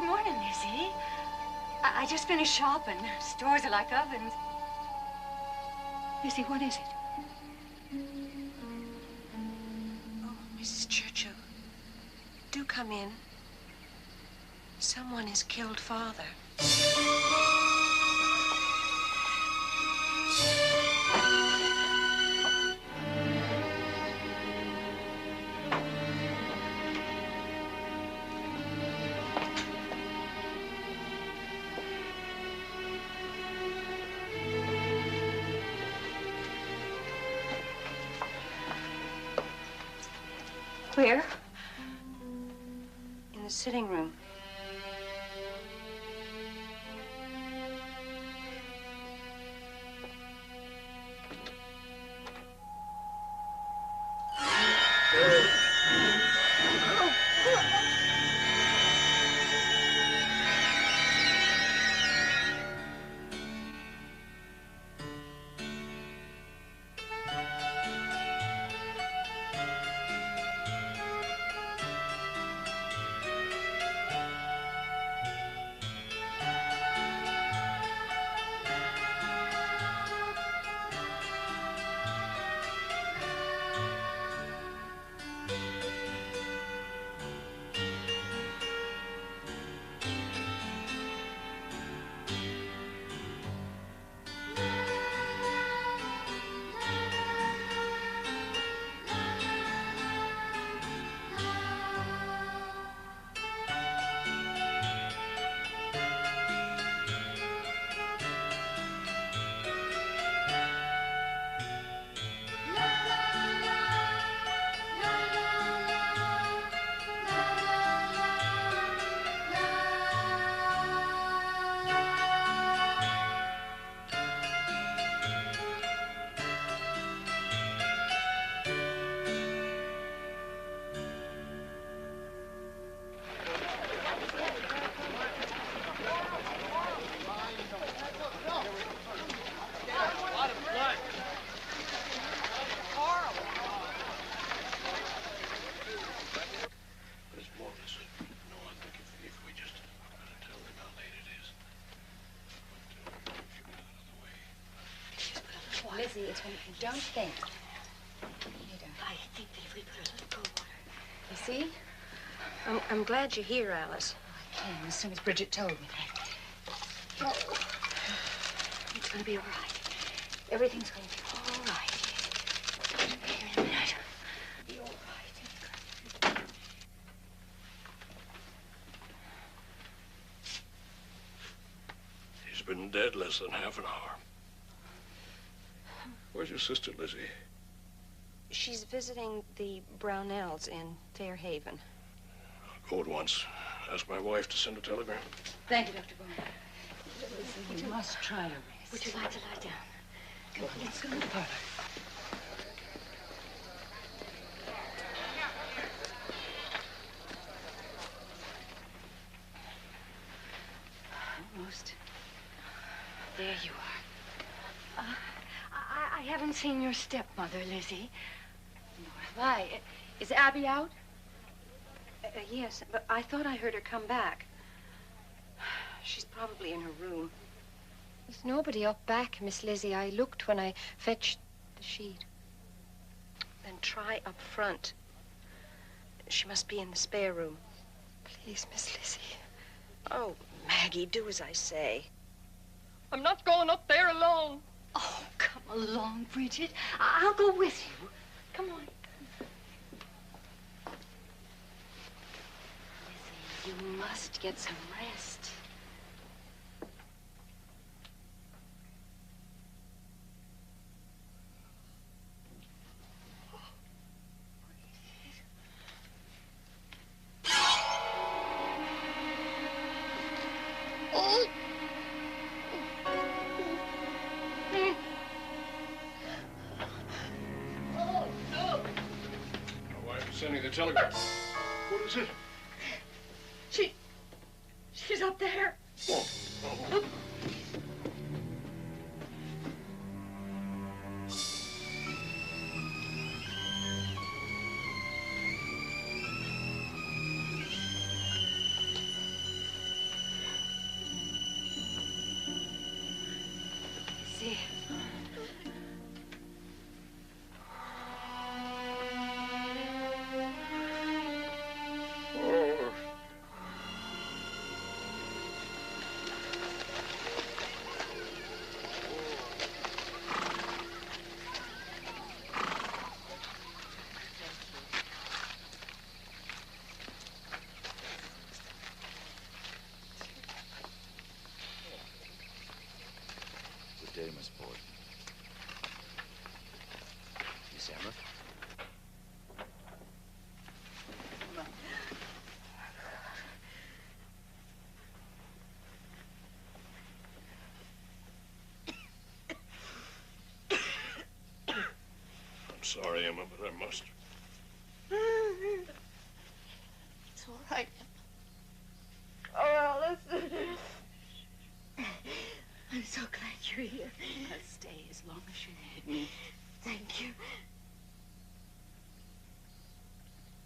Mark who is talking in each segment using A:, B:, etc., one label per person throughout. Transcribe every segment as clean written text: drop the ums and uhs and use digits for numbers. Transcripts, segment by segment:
A: morning, Lizzie. I just finished shopping. Stores are like ovens. Lizzie, what is it?
B: Oh, Mrs. Churchill, do come in. Someone has killed Father.
A: Where?
B: In the sitting room.
A: Lizzie, it's when you don't think. I think that if we put a little cold water. You see?
B: I'm glad you're here, Alice.
A: I came as soon as Bridget told me that. Oh. It's going to be all right. Everything's going to be all right. Here in a minute. Be all right.
C: He's been dead less than half an hour. Where's your sister, Lizzie?
B: She's visiting the Brownells in Fairhaven.
C: I'll go at once. Ask my wife to send a telegram.
A: Thank you, Dr. Borden. Lizzie, you must try to rest. Would you like to lie down? Come on, let's go to the parlor. Almost. There you are. I haven't seen your stepmother, Lizzie. Nor have I. Is Abby out?
B: Yes, but I thought I heard her come back. She's probably in her room.
D: There's nobody up back, Miss Lizzie. I looked when I fetched the sheet.
B: Then try up front. She must be in the spare room.
D: Please, Miss Lizzie.
B: Oh, Maggie, do as I say.
D: I'm not going up there alone.
A: Oh, come along, Bridget. I'll go with you. Come on. Lizzie, you must get some rest.
C: Sending the telegram. What is it?
A: She's up there.
C: Oh. Oh. sorry, Emma, but I must.
A: It's all right. Oh, Alice. I'm so glad you're here.
B: I'll stay as long as you need me.
A: Thank you.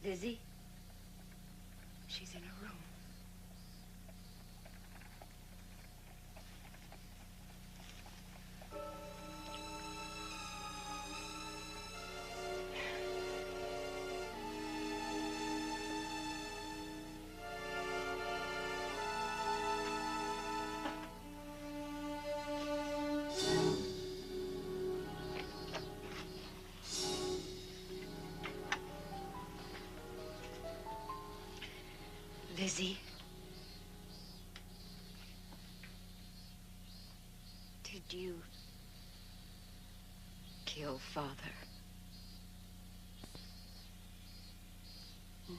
A: Lizzie?
B: She's in her room. Lizzie, did you kill Father?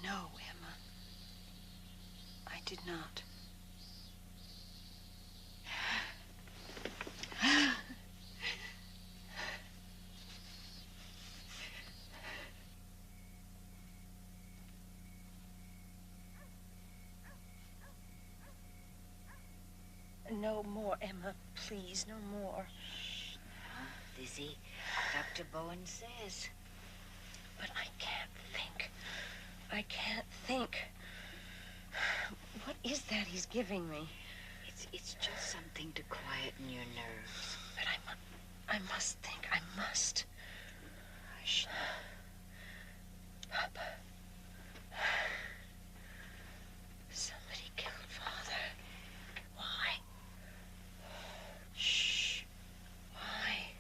B: No, Emma. I did not. No more, Emma. Please, no more.
A: Lizzie, Dr. Bowen says.
B: But I can't think. I can't think. What is that he's giving me?
A: It's just something to quieten your nerves.
B: But I must think. I must. Hush. Papa. Somebody killed Father. Why? Shh. Why?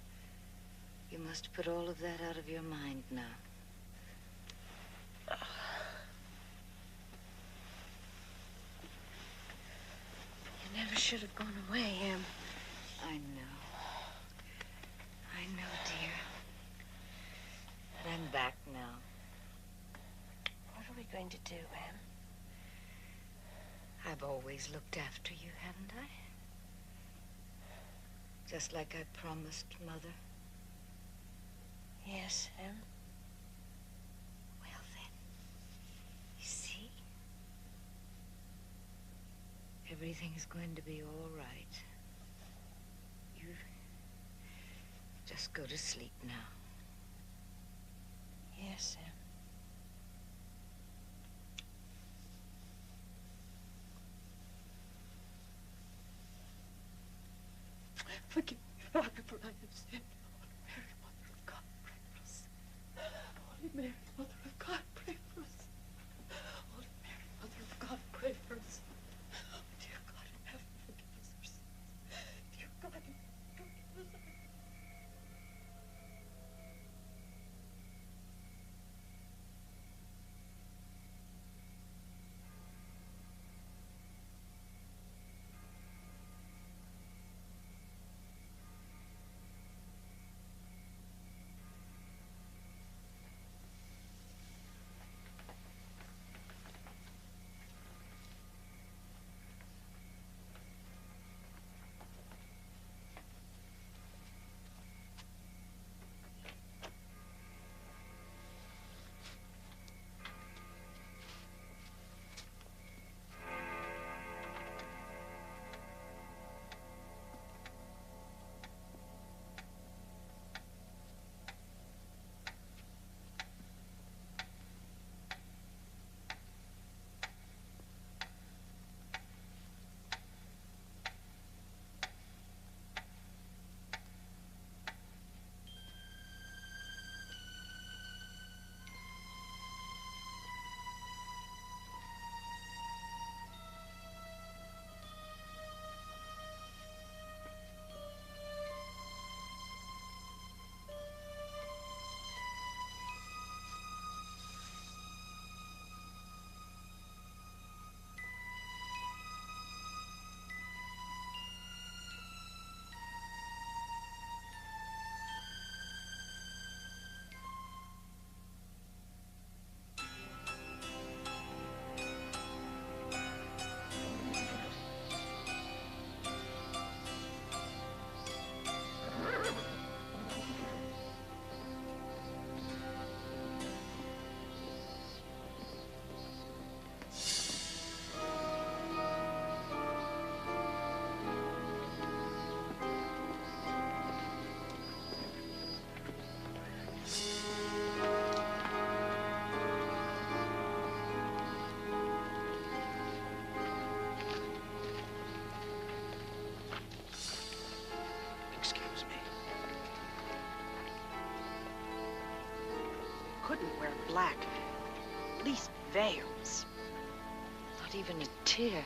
A: You must put all of that out of your mind now.
B: You never should have gone away, Em.
A: I know. I know, dear. But I'm back now.
B: What are we going to do, Em?
A: I've always looked after you, haven't I? Just like I promised, Mother.
B: Yes, Em.
A: Well, then, you see? Everything's going to be all right. You just go to sleep now.
B: Yes, Em.
E: Forgive me, Father, for I have sinned. Holy Mary, Mother of God, pray for us. Holy Mary, Mother of God, pray for us. Holy Mary, Mother of God, pray for us. Oh, dear God in heaven, forgive us our sins. Dear God in heaven, forgive us our
B: couldn't wear black. At least veils.
A: Not even a tear.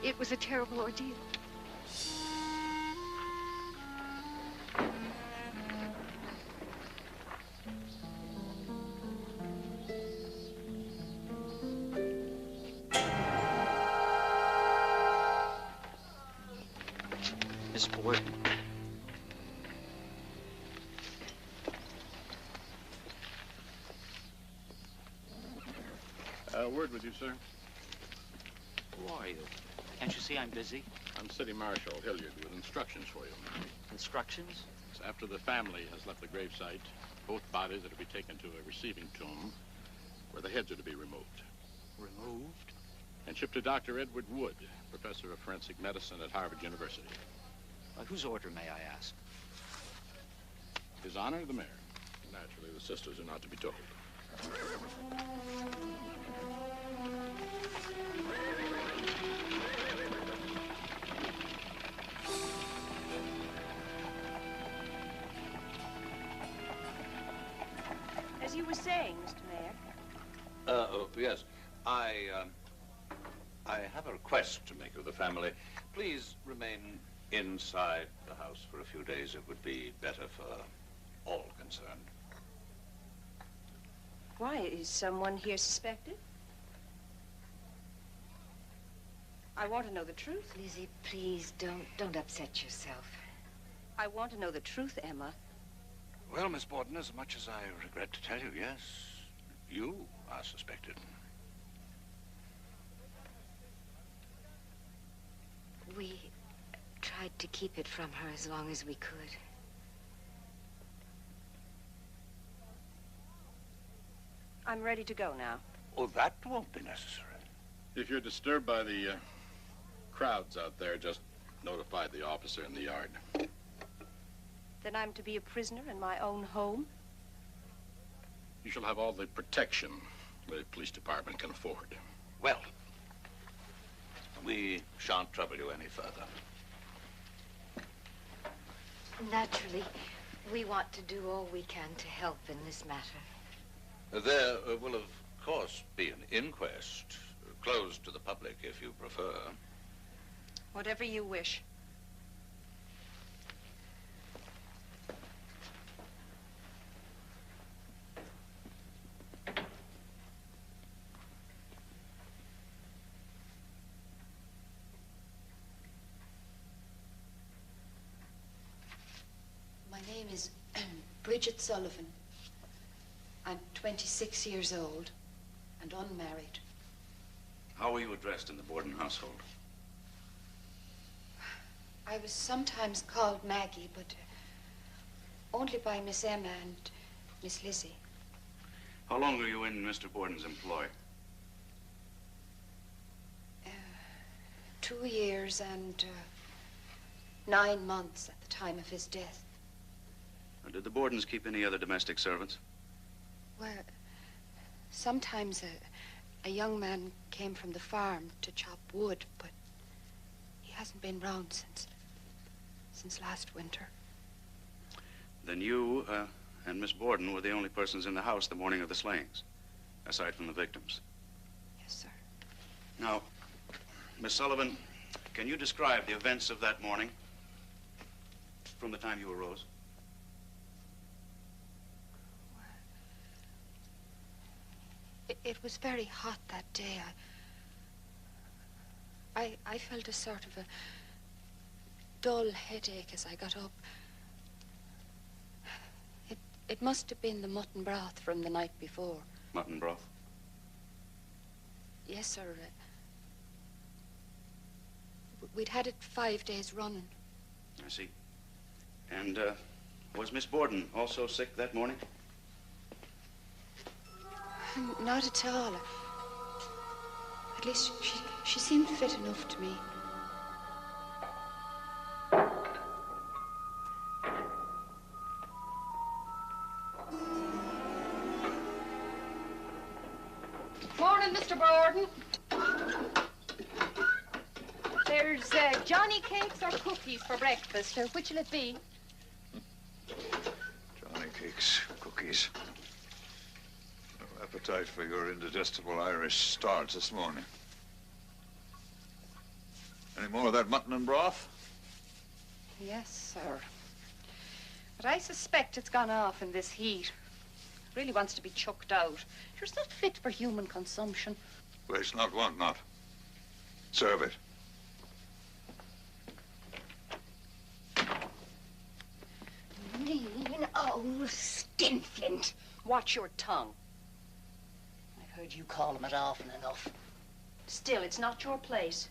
A: It was a terrible ordeal.
F: Miss Borden.
C: A word with you, sir.
F: Who are you? Can't you see I'm busy?
C: I'm City Marshal Hilliard with instructions for you.
F: Instructions?
C: After the family has left the gravesite, both bodies are to be taken to a receiving tomb where the heads are to be removed.
F: Removed?
C: And shipped to Dr. Edward Wood, professor of forensic medicine at Harvard University.
F: By whose order, may I ask?
C: His Honor, the Mayor. Naturally, the sisters are not to be told.
B: As you were saying, Mr. Mayor.
G: Yes. I have a request to make of the family. Please remain inside the house for a few days. It would be better for all concerned.
B: Why? Is someone here suspected? I want to know the truth.
A: Lizzie, please don't upset yourself.
B: I want to know the truth, Emma.
G: Well, Miss Borden, as much as I regret to tell you, yes, you are suspected.
A: We tried to keep it from her as long as we could.
B: I'm ready to go now.
G: Oh, that won't be necessary.
C: If you're disturbed by the crowds out there, just notify the officer in the yard.
B: Then I'm to be a prisoner in my own home?
C: You shall have all the protection the police department can afford.
G: Well, we shan't trouble you any further.
A: Naturally, we want to do all we can to help in this matter.
G: There will, of course, be an inquest, closed to the public if you prefer.
B: Whatever you wish.
E: My name is Bridget Sullivan. I'm 26 years old and unmarried.
G: How were you addressed in the Borden household?
E: I was sometimes called Maggie, but only by Miss Emma and Miss Lizzie.
G: How long were you in Mr. Borden's employ?
E: 2 years and 9 months at the time of his death.
G: Did the Bordens keep any other domestic servants?
E: Well, sometimes a young man came from the farm to chop wood, but he hasn't been round since last winter.
G: Then you and Miss Borden were the only persons in the house the morning of the slayings, aside from the victims.
E: Yes, sir.
G: Now, Miss Sullivan, can you describe the events of that morning from the time you arose?
E: It was very hot that day. I felt a sort of a dull headache as I got up. It must have been the mutton broth from the night before.
G: Mutton broth?
E: Yes, sir. We'd had it 5 days running.
G: I see. And was Miss Borden also sick that morning?
E: Not at all. At least she seemed fit enough to me.
D: Morning, Mr. Borden. There's Johnny cakes or cookies for breakfast. Which will it be?
H: Johnny cakes, cookies. appetite for your indigestible Irish starch this morning. Any more of that mutton and broth?
A: Yes, sir. But I suspect it's gone off in this heat. Really wants to be chucked out. Sure, it's not fit for human consumption.
H: Waste not, want not. Serve it.
A: Mean old skinflint. Watch your tongue. I've heard you call him it often enough. Still, it's not your place.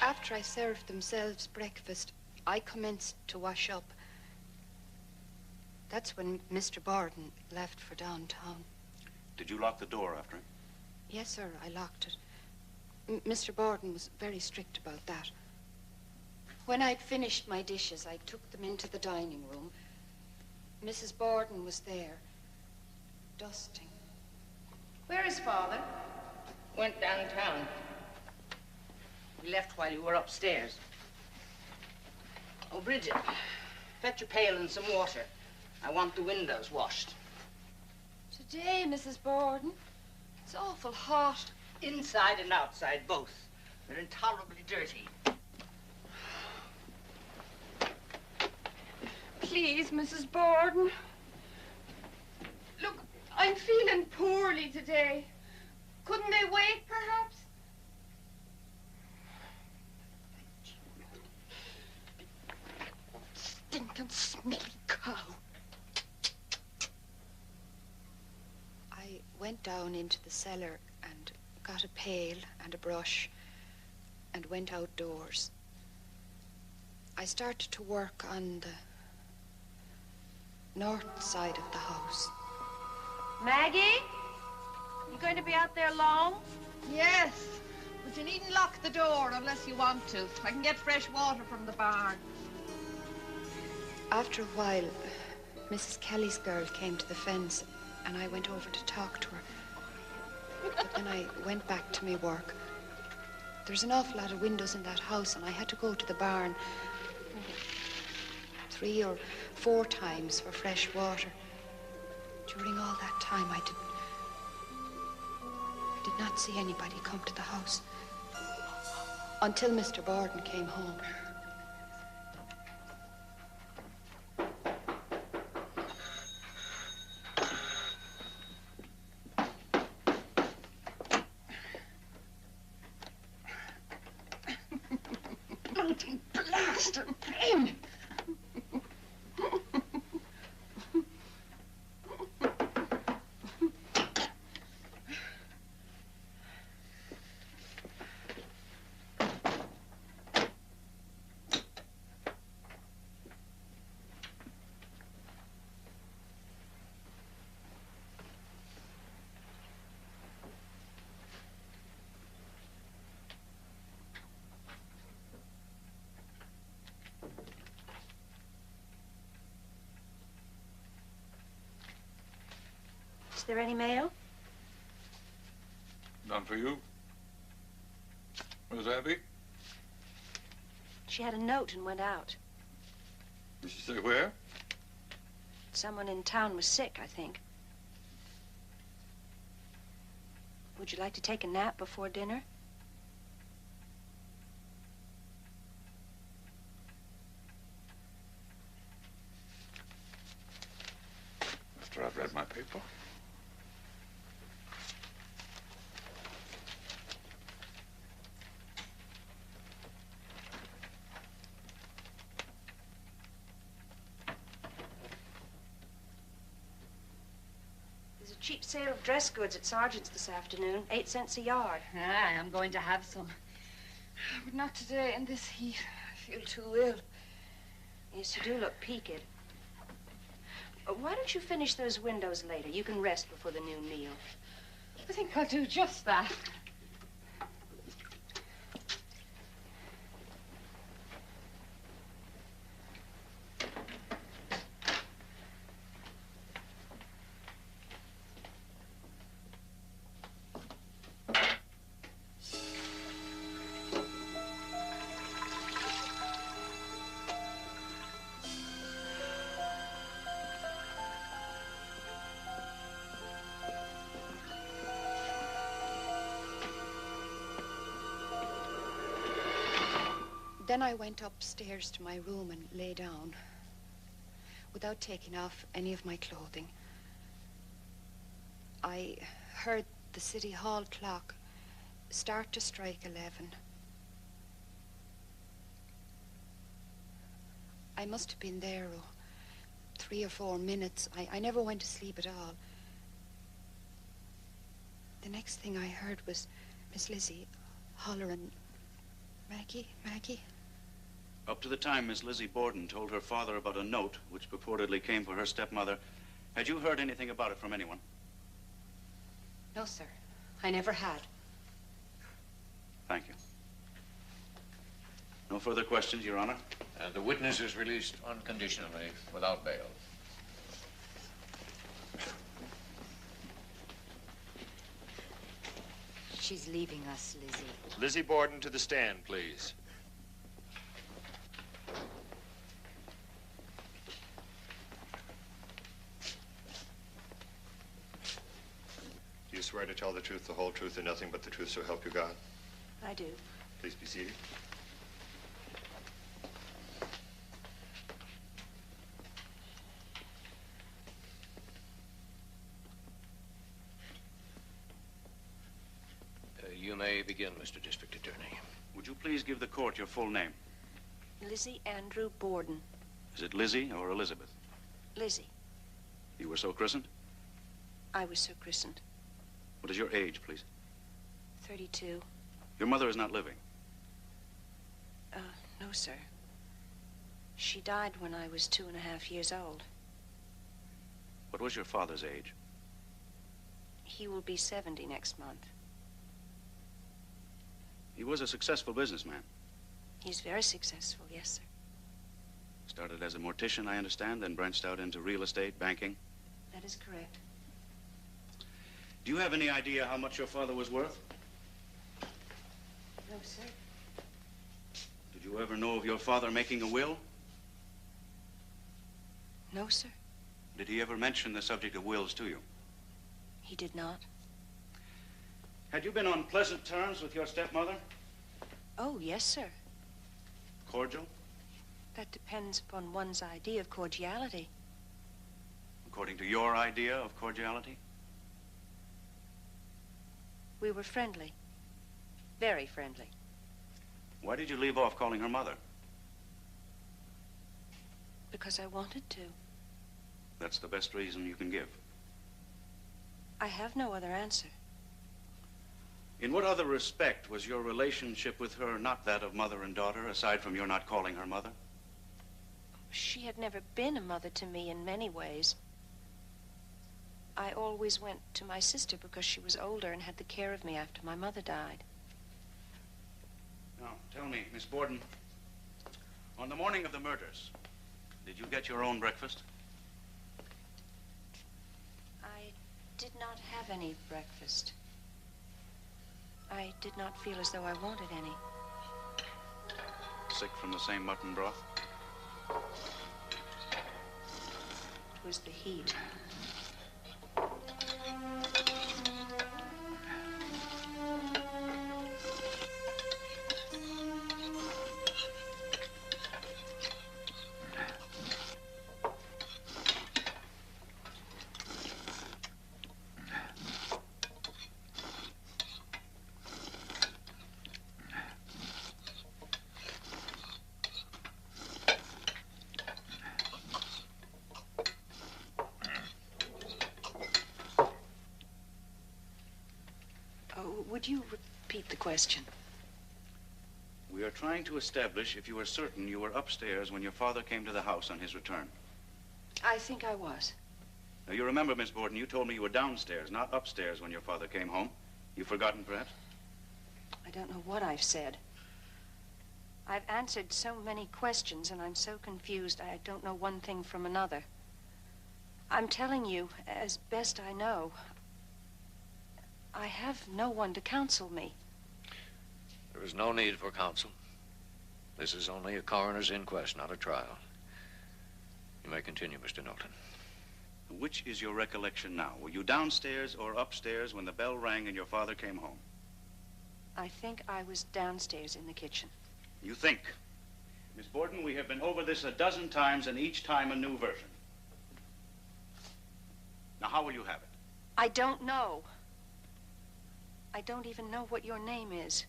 A: After I served themselves breakfast, I commenced to wash up. That's when Mr. Borden left for downtown.
F: Did you lock the door after him?
A: Yes, sir, I locked it. Mr. Borden was very strict about that. When I'd finished my dishes, I took them into the dining room. Mrs. Borden was there, dusting.
B: Where is Father? Went downtown. He left while you were upstairs. Oh, Bridget, fetch a pail and some water. I want the windows washed.
A: Today, Mrs. Borden, it's awful hot.
B: Inside and outside, both. They're intolerably dirty.
A: Please, Mrs. Borden. Look, I'm feeling poorly today. Couldn't they wait, perhaps? Stinking, smelly cow. I went down into the cellar and got a pail and a brush and went outdoors. I started to work on the north side of the house.
B: Maggie? You going to be out there long?
I: Yes, but you needn't lock the door unless you want to. I can get fresh water from the barn.
A: After a while, Mrs. Kelly's girl came to the fence and I went over to talk to her. But then I went back to my work. There's an awful lot of windows in that house and I had to go to the barn 3 or 4 times for fresh water. During all that time, I did not see anybody come to the house until Mr. Borden came home.
B: Bloody blasted him!
A: Is there any mail?
H: None for you. Where's Abby?
A: She had a note and went out.
H: Did she say where?
A: Someone in town was sick, I think. Would you like to take a nap before dinner?
H: After I've read my paper.
A: There's a cheap sale of dress goods at Sargent's this afternoon. 8 cents a yard.
I: Aye, I'm going to have some.
A: But not today in this heat. I feel too ill.
B: Yes, you do look peaked. Why don't you finish those windows later? You can rest before the noon meal.
I: I think I'll do just that.
A: Then I went upstairs to my room and lay down without taking off any of my clothing. I heard the City Hall clock start to strike 11. I must have been there 3 or 4 minutes. I never went to sleep at all. The next thing I heard was Miss Lizzie hollering, "Maggie, Maggie."
F: Up to the time Miss Lizzie Borden told her father about a note which purportedly came for her stepmother, had you heard anything about it from anyone?
A: No, sir. I never had.
F: Thank you. No further questions, Your Honor.
J: And the witness is released unconditionally without bail.
A: She's leaving us, Lizzie.
J: Lizzie Borden to the stand, please.
K: Do you swear to tell the truth, the whole truth, and nothing but the truth, so help you God?
A: I do.
K: Please be seated.
J: You may begin, Mr. District Attorney.
F: Would you please give the court your full name?
A: Lizzie Andrew Borden.
F: Is it Lizzie or Elizabeth?
A: Lizzie.
F: You were so christened?
A: I was so christened.
F: What is your age, please?
A: 32.
F: Your mother is not living.
A: No, sir. She died when I was 2.5 years old.
F: What was your father's age?
A: He will be 70 next month.
F: He was a successful businessman.
A: He's very successful, yes, sir.
F: Started as a mortician, I understand, then branched out into real estate, banking.
A: That is correct.
F: Do you have any idea how much your father was worth?
A: No, sir.
F: Did you ever know of your father making a will?
A: No, sir.
F: Did he ever mention the subject of wills to you?
A: He did not.
F: Had you been on pleasant terms with your stepmother?
A: Oh, yes, sir.
F: Cordial?
A: That depends upon one's idea of cordiality.
F: According to your idea of cordiality?
A: We were friendly. Very friendly.
F: Why did you leave off calling her mother?
A: Because I wanted to.
F: That's the best reason you can give.
A: I have no other answer.
F: In what other respect was your relationship with her not that of mother and daughter, aside from your not calling her mother?
A: She had never been a mother to me in many ways. I always went to my sister because she was older and had the care of me after my mother died.
F: Now, tell me, Miss Borden, on the morning of the murders, did you get your own breakfast?
A: I did not have any breakfast. I did not feel as though I wanted any.
F: Sick from the same mutton broth?
A: It was the heat. Would you repeat the question?
F: We are trying to establish if you are certain you were upstairs when your father came to the house on his return.
A: I think I was.
F: Now, you remember, Miss Borden, you told me you were downstairs, not upstairs when your father came home. You've forgotten, perhaps?
A: I don't know what I've said. I've answered so many questions, and I'm so confused I don't know one thing from another. I'm telling you, as best I know, I have no one to counsel me.
J: There is no need for counsel. This is only a coroner's inquest, not a trial. You may continue, Mr. Knowlton.
F: Which is your recollection now? Were you downstairs or upstairs when the bell rang and your father came home?
A: I think I was downstairs in the kitchen.
F: You think? Miss Borden, we have been over this a dozen times, and each time a new version. Now, how will you have it?
D: I don't know. I don't even know what your name is.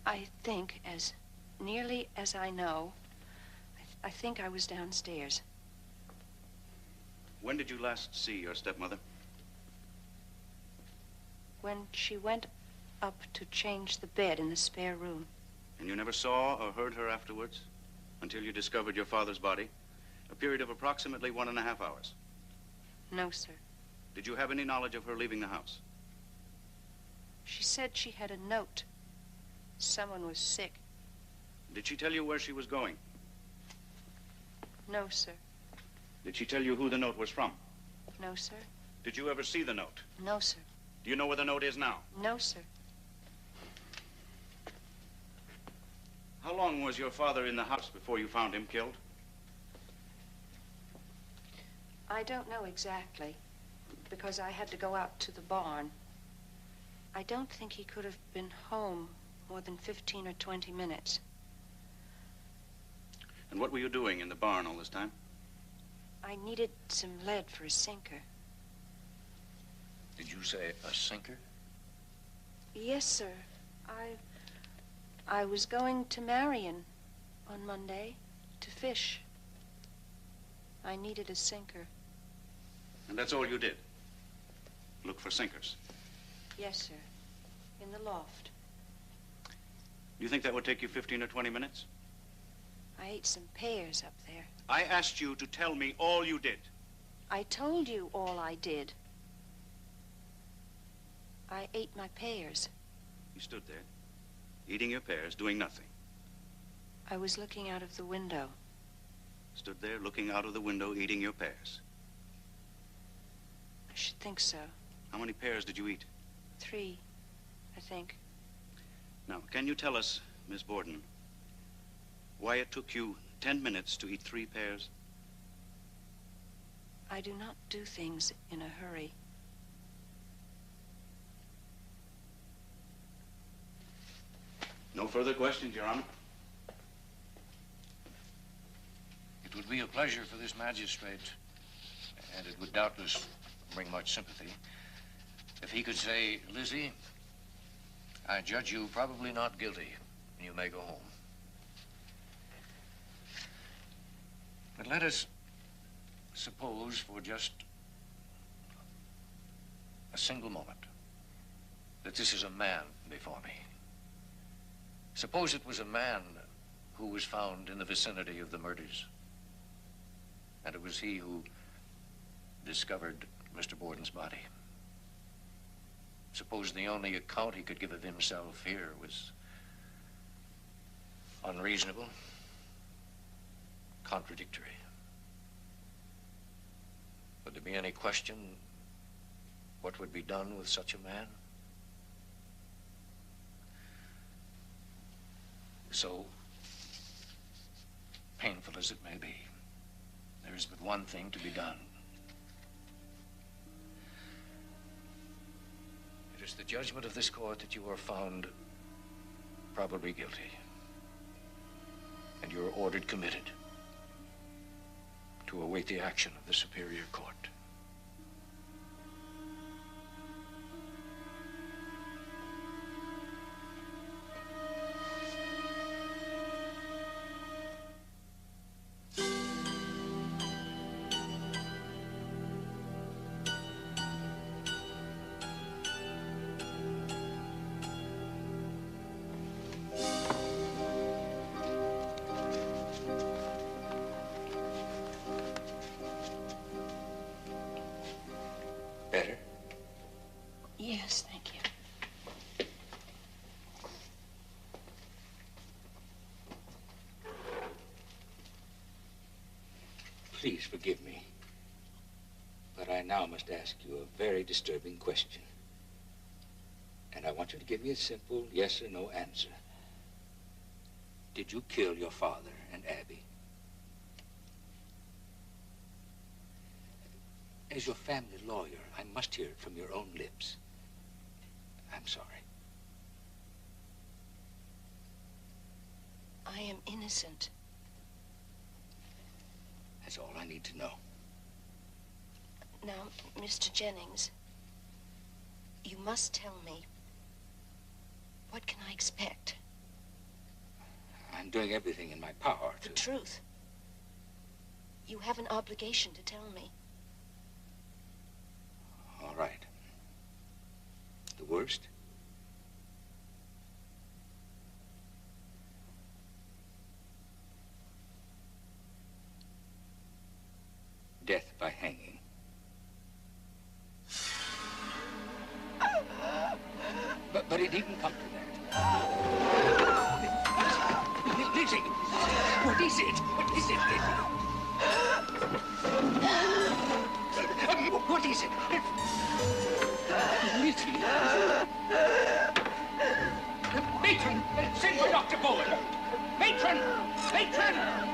D: I think, as nearly as I know, I think I was downstairs.
F: When did you last see your stepmother?
D: When she went up to change the bed in the spare room.
F: And you never saw or heard her afterwards? Until you discovered your father's body? A period of approximately 1.5 hours.
D: No, sir.
F: Did you have any knowledge of her leaving the house?
D: She said she had a note. Someone was sick.
F: Did she tell you where she was going?
D: No, sir.
F: Did she tell you who the note was from?
D: No, sir.
F: Did you ever see the note?
D: No, sir.
F: Do you know where the note is now?
D: No, sir.
F: How long was your father in the house before you found him killed?
D: I don't know exactly, because I had to go out to the barn. I don't think he could have been home more than 15 or 20 minutes.
F: And what were you doing in the barn all this time?
D: I needed some lead for a sinker.
J: Did you say a sinker?
D: Yes, sir. I was going to Marion on Monday to fish. I needed a sinker.
F: And that's all you did? Look for sinkers?
D: Yes, sir. In the loft.
F: Do you think that would take you 15 or 20 minutes?
D: I ate some pears up there.
F: I asked you to tell me all you did.
D: I told you all I did. I ate my pears.
F: You stood there, eating your pears, doing nothing.
D: I was looking out of the window.
F: Stood there, looking out of the window, eating your pears.
D: I should think so.
F: How many pears did you eat?
D: 3, I think.
F: Now, can you tell us, Miss Borden, why it took you 10 minutes to eat 3 pears?
D: I do not do things in a hurry.
F: No further questions, Your Honor.
J: It would be a pleasure for this magistrate, and it would doubtless bring much sympathy, if he could say, Lizzie, I judge you probably not guilty. You may go home. But let us suppose for just a single moment that this is a man before me. Suppose it was a man who was found in the vicinity of the murders, and it was he who discovered Mr. Borden's body. Suppose the only account he could give of himself here was unreasonable, contradictory. Would there be any question what would be done with such a man? So painful as it may be, there is but one thing to be done. It is the judgment of this court that you are found probably guilty, and you are ordered committed to await the action of the Superior Court. Better?
D: Yes, thank you.
L: Please forgive me, but I now must ask you a very disturbing question. And I want you to give me a simple yes or no answer. Did you kill your father and Abby? As your family lawyer, I must hear it from your own lips. I'm sorry.
D: I am innocent.
L: That's all I need to know.
D: Now, Mr. Jennings, you must tell me, what can I expect?
L: I'm doing everything in my power to...
D: The truth. You have an obligation to tell me.
L: All right. The worst? Death by hanging. But it needn't come to that. Lizzie! What is it? What is it, Lizzie? What is it? Lizzie! Matron! Send for Dr. Bowen! Matron! Matron!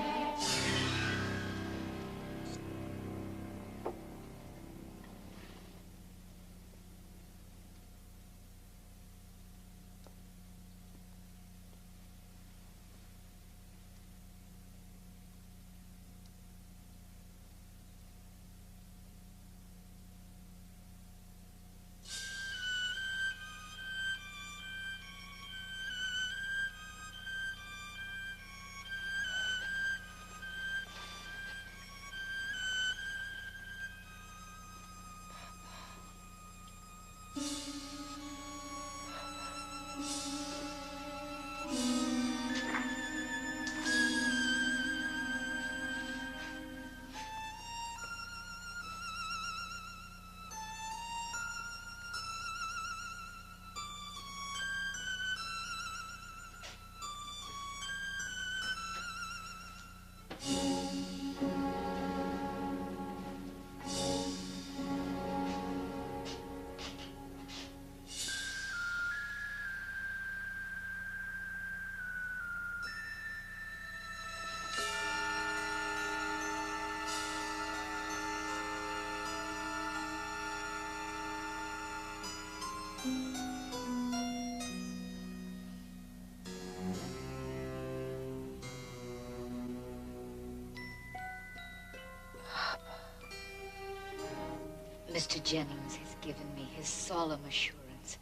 A: Mr. Jennings has given me his solemn assurance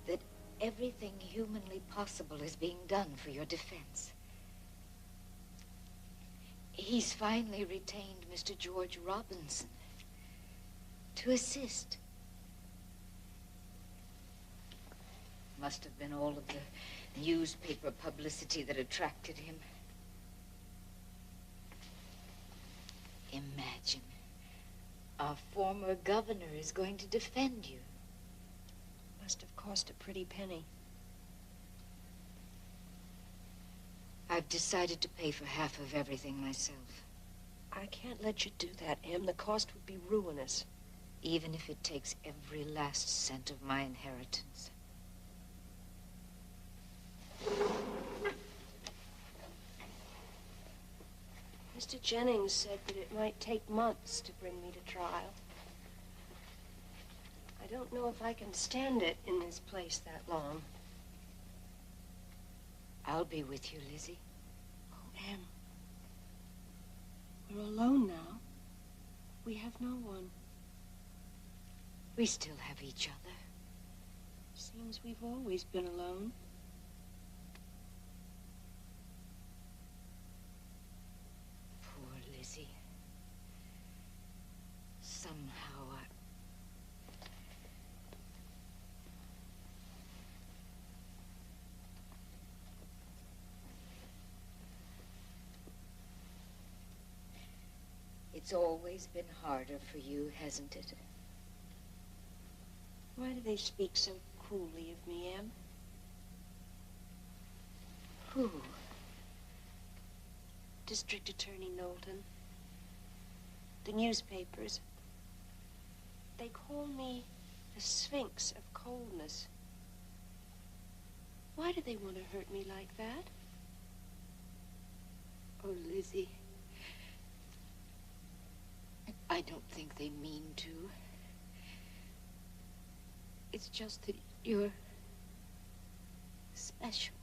A: that everything humanly possible is being done for your defense. He's finally retained Mr. George Robinson to assist. Must have been all of the newspaper publicity that attracted him. Imagine. Our former governor is going to defend you.
D: Must have cost a pretty penny.
A: I've decided to pay for half of everything myself.
D: I can't let you do that, Em. The cost would be ruinous.
A: Even if it takes every last cent of my inheritance.
D: Mr. Jennings said that it might take months to bring me to trial. I don't know if I can stand it in this place that long.
A: I'll be with you, Lizzie.
D: Oh, Em. We're alone now. We have no one.
A: We still have each other.
D: Seems we've always been alone.
A: Poor Lizzie. Somehow It's always been harder for you, hasn't it?
D: Why do they speak so cruelly of me, Em?
A: Who?
D: District Attorney Knowlton. The newspapers. They call me the Sphinx of coldness. Why do they want to hurt me like that?
A: Oh, Lizzie. I don't think they mean to. It's just that you're special.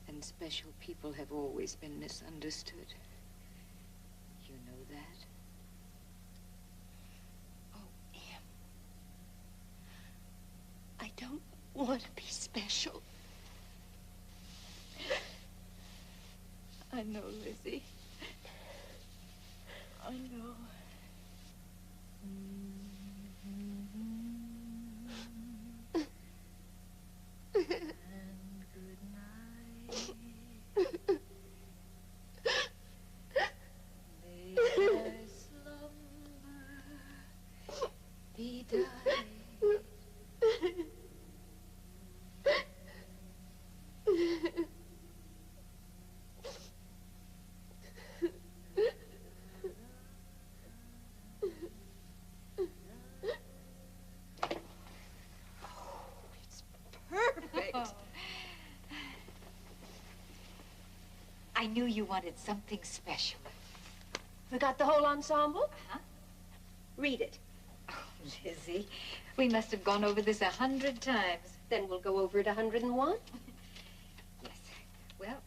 A: And special people have always been misunderstood. You know that? Oh, Em. I don't want to be special. I know, Lizzie. I know. And good night. May thy slumber be died.
M: I knew you wanted something special.
D: We got the whole ensemble?
M: Uh-huh.
D: Read it.
M: Oh, Lizzie, we must have gone over this 100 times.
D: Then we'll go over it 101.
M: Yes. Well,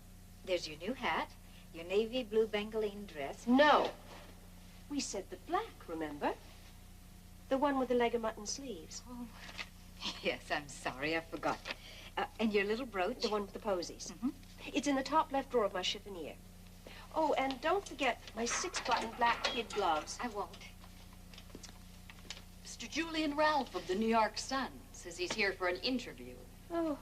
M: there's your new hat, your navy blue Bengaline dress.
D: No. We said the black, remember? The one with the leg of mutton sleeves.
M: Oh, yes, I'm sorry, I forgot. And your little brooch?
D: The one with the posies.
M: Mm-hmm.
D: It's in the top left drawer of my chiffonier. Oh, and don't forget my 6-button black kid gloves.
M: I won't.
N: Mr. Julian Ralph of the New York Sun says he's here for an interview.
D: Oh,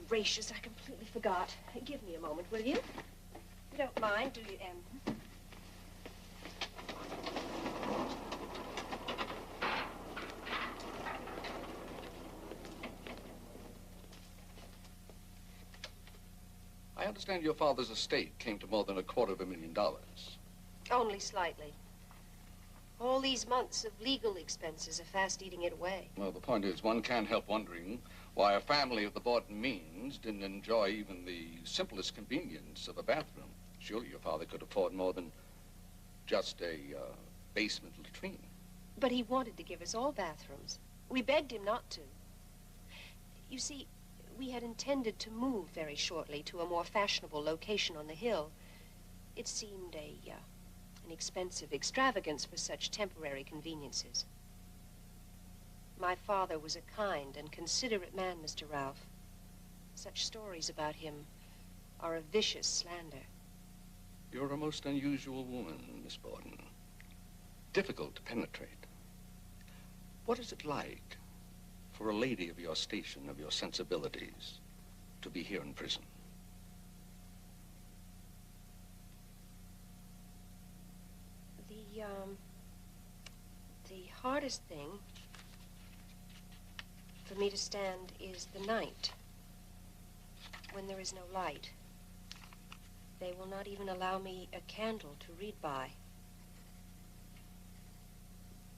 D: gracious, I completely forgot. Give me a moment, will you? You don't mind, do you, Em?
O: I understand your father's estate came to more than $250,000.
D: Only slightly. All these months of legal expenses are fast eating it away.
O: Well, the point is, one can't help wondering why a family of the Borden means didn't enjoy even the simplest convenience of a bathroom. Surely your father could afford more than just a basement latrine.
D: But he wanted to give us all bathrooms. We begged him not to. You see, we had intended to move very shortly to a more fashionable location on the hill. It seemed an expensive extravagance for such temporary conveniences. My father was a kind and considerate man, Mr. Ralph. Such stories about him are a vicious slander.
O: You're a most unusual woman, Miss Borden. Difficult to penetrate. What is it like for a lady of your station, of your sensibilities, to be here in prison?
D: The hardest thing for me to stand is the night, when there is no light. They will not even allow me a candle to read by.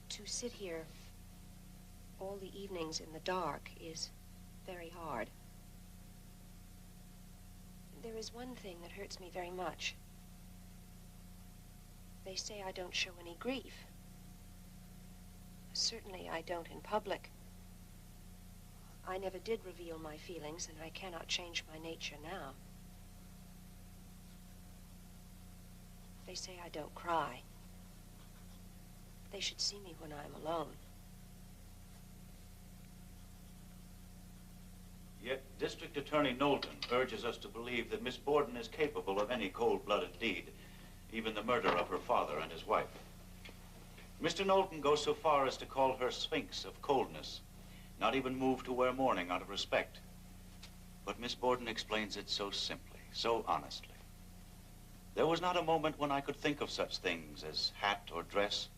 D: To sit here all the evenings in the dark is very hard. There is one thing that hurts me very much. They say I don't show any grief. Certainly I don't in public. I never did reveal my feelings, and I cannot change my nature now. They say I don't cry. They should see me when I'm alone.
F: Yet District Attorney Knowlton urges us to believe that Miss Borden is capable of any cold-blooded deed, even the murder of her father and his wife. Mr. Knowlton goes so far as to call her Sphinx of coldness, not even moved to wear mourning out of respect. But Miss Borden explains it so simply, so honestly. There was not a moment when I could think of such things as hat or dress.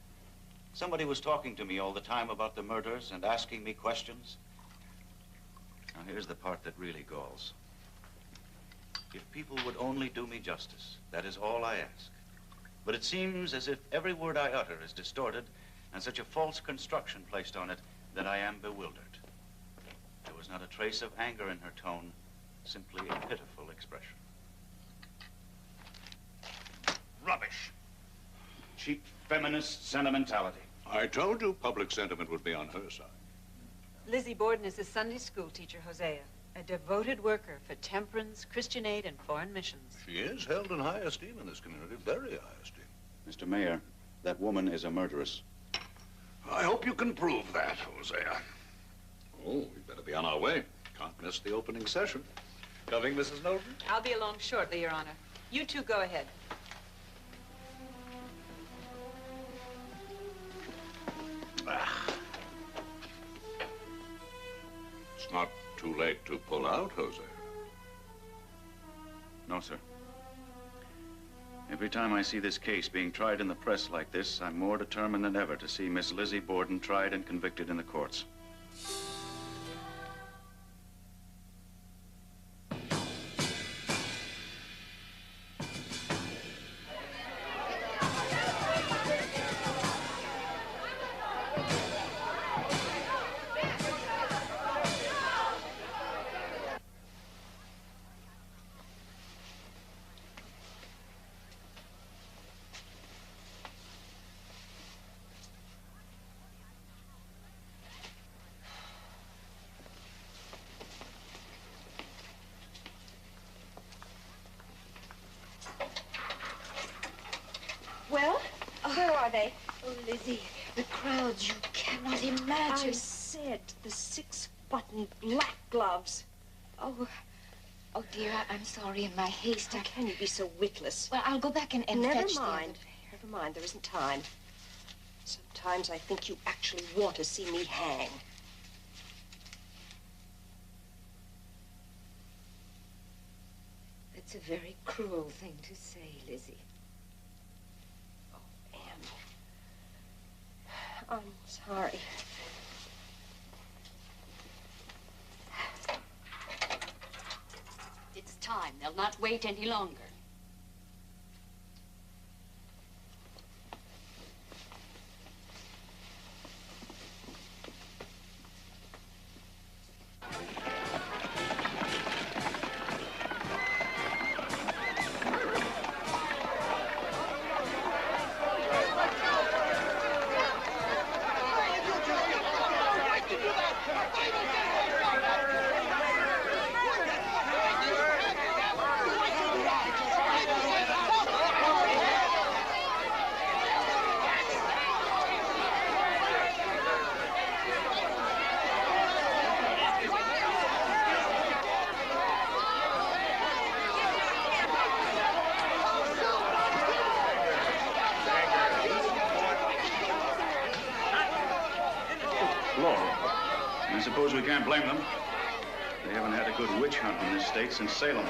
F: Somebody was talking to me all the time about the murders and asking me questions. Now, here's the part that really galls. If people would only do me justice, that is all I ask. But it seems as if every word I utter is distorted and such a false construction placed on it that I am bewildered. There was not a trace of anger in her tone, simply a pitiful expression. Rubbish. Cheap feminist sentimentality.
G: I told you public sentiment would be on her side.
P: Lizzie Borden is the Sunday school teacher, Hosea. A devoted worker for temperance, Christian aid, and foreign missions.
G: She is held in high esteem in this community, very high esteem.
F: Mr. Mayor, that woman is a murderess.
G: I hope you can prove that, Hosea. Oh, we'd better be on our way. Can't miss the opening session. Coming, Mrs. Knowlton?
P: I'll be along shortly, Your Honor. You two go ahead.
G: It's not too late to pull out, Hosea.
F: No, sir. Every time I see this case being tried in the press like this, I'm more determined than ever to see Miss Lizzie Borden tried and convicted in the courts.
D: Well, where are they?
A: Oh, Lizzie, the crowds, you cannot imagine.
D: I said the 6-button black gloves.
A: Oh, dear, I'm sorry in my haste.
D: How can you be so witless?
A: Well, I'll go back and
D: Never
A: fetch
D: mind. Never mind, there isn't time. Sometimes I think you actually want to see me hang.
A: It's a very cruel thing to say, Lizzie.
D: I'm sorry.
N: It's time. They'll not wait any longer.
F: I suppose we can't blame them. They haven't had a good witch hunt in this state since Salem.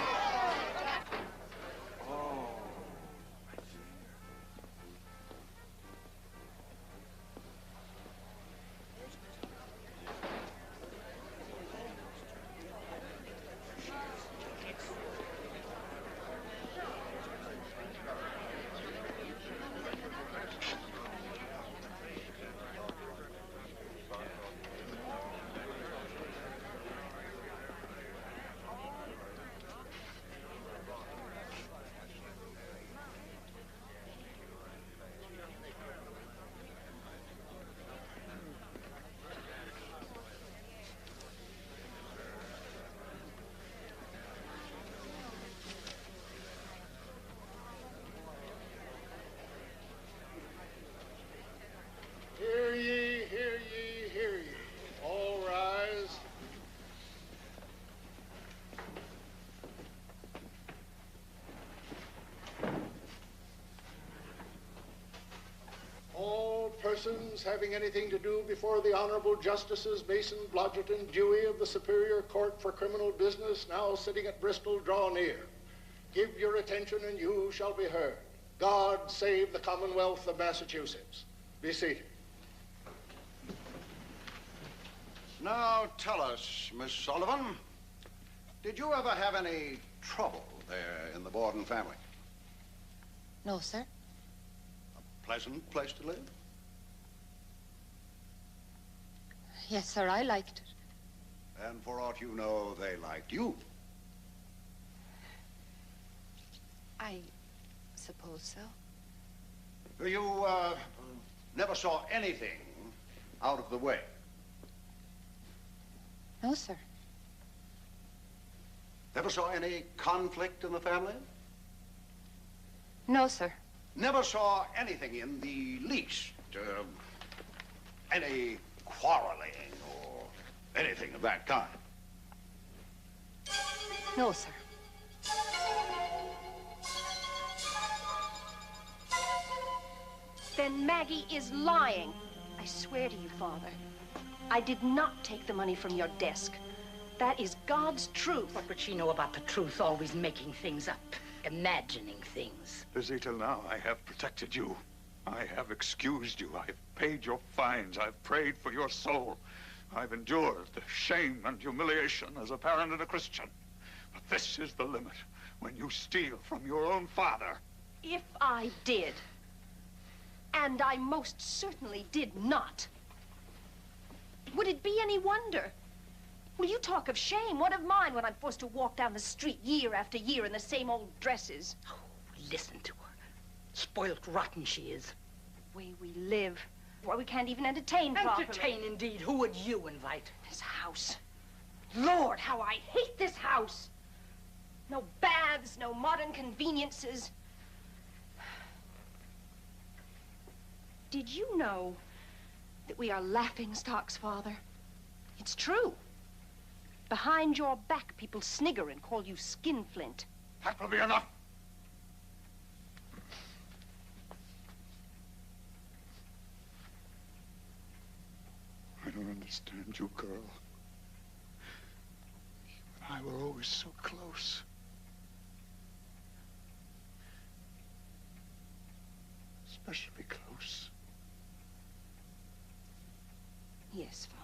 Q: Hear ye, hear ye, hear ye. All rise. All persons having anything to do before the Honorable Justices Mason, Blodgett, and Dewey of the Superior Court for Criminal Business, now sitting at Bristol, draw near. Give your attention and you shall be heard. God save the Commonwealth of Massachusetts. Be seated.
R: Now tell us, Miss Sullivan, did you ever have any trouble there in the Borden family?
A: No, sir.
R: A pleasant place to live?
A: Yes, sir, I liked it.
R: And for aught you know, they liked you.
A: I suppose so.
R: You never saw anything out of the way?
A: No, sir.
R: Ever saw any conflict in the family?
D: No, sir.
R: Never saw anything in the least, any quarreling or anything of that kind?
D: No, sir. Then Maggie is lying. I swear to you, Father, I did not take the money from your desk. That is God's truth.
B: What would she know about the truth? Always making things up, imagining things.
H: Lizzie, till now, I have protected you. I have excused you. I've paid your fines. I've prayed for your soul. I've endured the shame and humiliation as a parent and a Christian. But this is the limit, when you steal from your own father.
D: If I did, and I most certainly did not, would it be any wonder? Well, you talk of shame. What of mine when I'm forced to walk down the street year after year in the same old dresses?
B: Oh, listen to her. Spoilt rotten she is.
D: The way we live. Why, we can't even entertain properly.
B: Entertain, indeed. Who would you invite?
D: This house. Lord, how I hate this house. No baths, no modern conveniences. Did you know that we are laughingstocks, Father? It's true. Behind your back, people snigger and call you skinflint.
H: That will be enough. I don't understand you, girl. You and I were always so close. Especially close.
D: Yes, Father.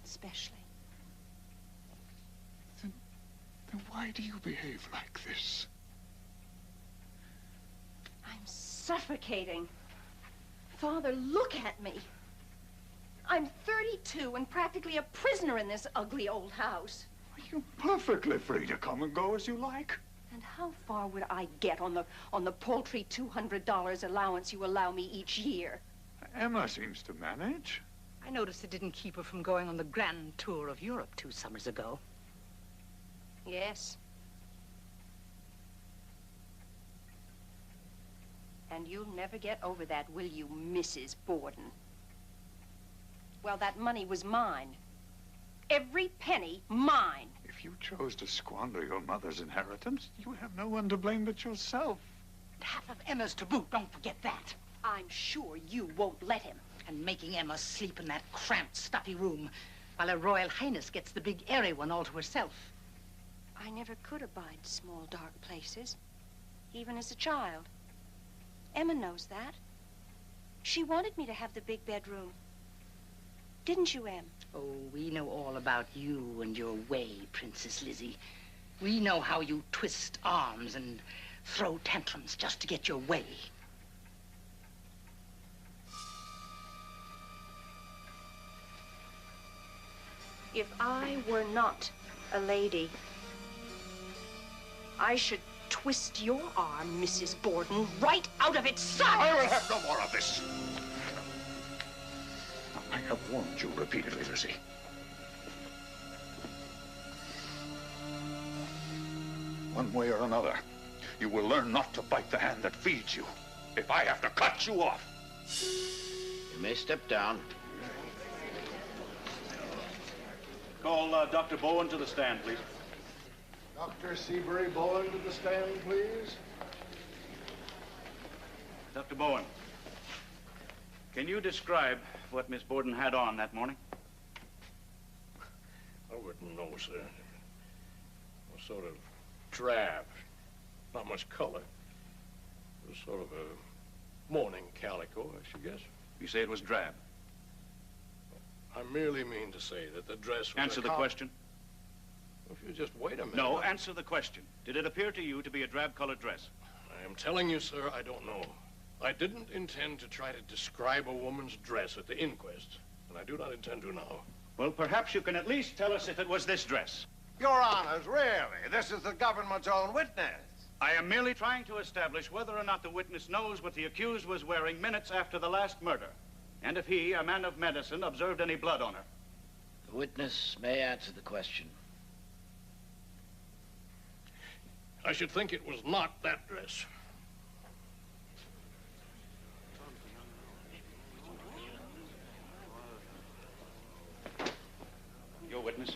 D: Especially.
H: Then why do you behave like this?
D: I'm suffocating. Father, look at me. I'm 32 and practically a prisoner in this ugly old house.
H: You're perfectly free to come and go as you like.
D: And how far would I get on the paltry $200 allowance you allow me each year?
H: Emma seems to manage.
B: I noticed it didn't keep her from going on the grand tour of Europe 2 summers ago.
D: Yes. And you'll never get over that, will you, Mrs. Borden? Well, that money was mine. Every penny mine.
H: If you chose to squander your mother's inheritance, you have no one to blame but yourself.
B: And half of Emma's to boot, don't forget that.
D: I'm sure you won't let him.
B: And making Emma sleep in that cramped, stuffy room while Her Royal Highness gets the big, airy one all to herself.
D: I never could abide small, dark places, even as a child. Emma knows that. She wanted me to have the big bedroom. Didn't you, Em?
B: Oh, we know all about you and your way, Princess Lizzie. We know how you twist arms and throw tantrums just to get your way.
D: If I were not a lady, I should twist your arm, Mrs. Borden, right out of its socket.
H: I will have no more of this. I have warned you repeatedly, Lizzie. One way or another, you will learn not to bite the hand that feeds you. If I have to cut you off.
J: You may step down.
F: Call Dr. Bowen to the stand, please.
Q: Dr. Seabury Bowen to the stand, please.
F: Dr. Bowen, can you describe what Miss Borden had on that morning?
S: I wouldn't know, sir. It was sort of drab, not much color. It was sort of a morning calico, I should guess.
F: You say it was drab?
S: I merely mean to say that the dress was
F: Answer the question.
S: If you just wait a minute.
F: No, answer the question. Did it appear to you to be a drab-colored dress?
S: I am telling you, sir, I don't know. I didn't intend to try to describe a woman's dress at the inquest, and I do not intend to now.
F: Well, perhaps you can at least tell us if it was this dress.
R: Your Honors, really? This is the government's own witness.
F: I am merely trying to establish whether or not the witness knows what the accused was wearing minutes after the last murder, and if he, a man of medicine, observed any blood on her.
J: The witness may answer the question.
S: I should think it was not that dress.
F: Your witness.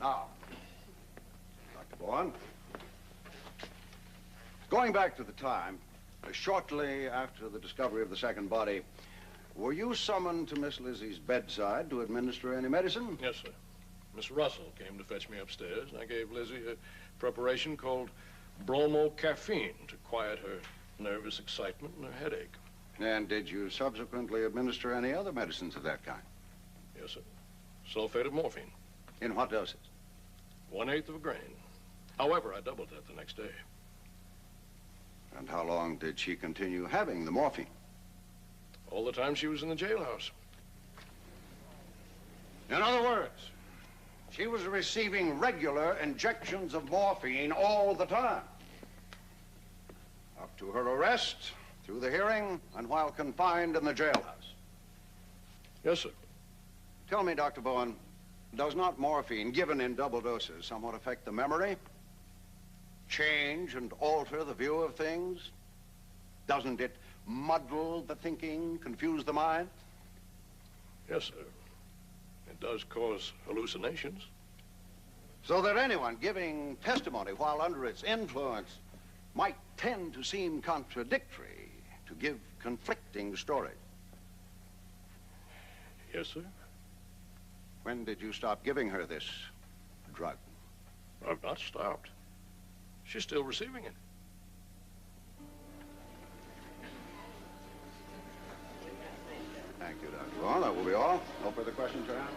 R: Now, Dr. Bourne, going back to the time, shortly after the discovery of the second body, were you summoned to Miss Lizzie's bedside to administer any medicine?
S: Yes, sir. Miss Russell came to fetch me upstairs, and I gave Lizzie a preparation called bromocaffeine to quiet her nervous excitement and her headache.
R: And did you subsequently administer any other medicines of that kind?
S: Yes, sir. Sulfate of morphine.
R: In what doses?
S: 1/8 of a grain. However, I doubled that the next day.
R: And how long did she continue having the morphine?
S: All the time she was in the jailhouse.
R: In other words, she was receiving regular injections of morphine all the time. Up to her arrest, through the hearing, and while confined in the jailhouse.
S: Yes, sir.
R: Tell me, Dr. Bowen, does not morphine, given in double doses, somewhat affect the memory? Change and alter the view of things? Doesn't it muddle the thinking, confuse the mind?
S: Yes, sir. It does cause hallucinations.
R: So that anyone giving testimony while under its influence might tend to seem contradictory, to give conflicting stories.
S: Yes, sir.
R: When did you stop giving her this drug?
S: I've not stopped. She's still receiving it.
R: Thank you, Dr. Bowen. That will be all. No further questions, Your Honor?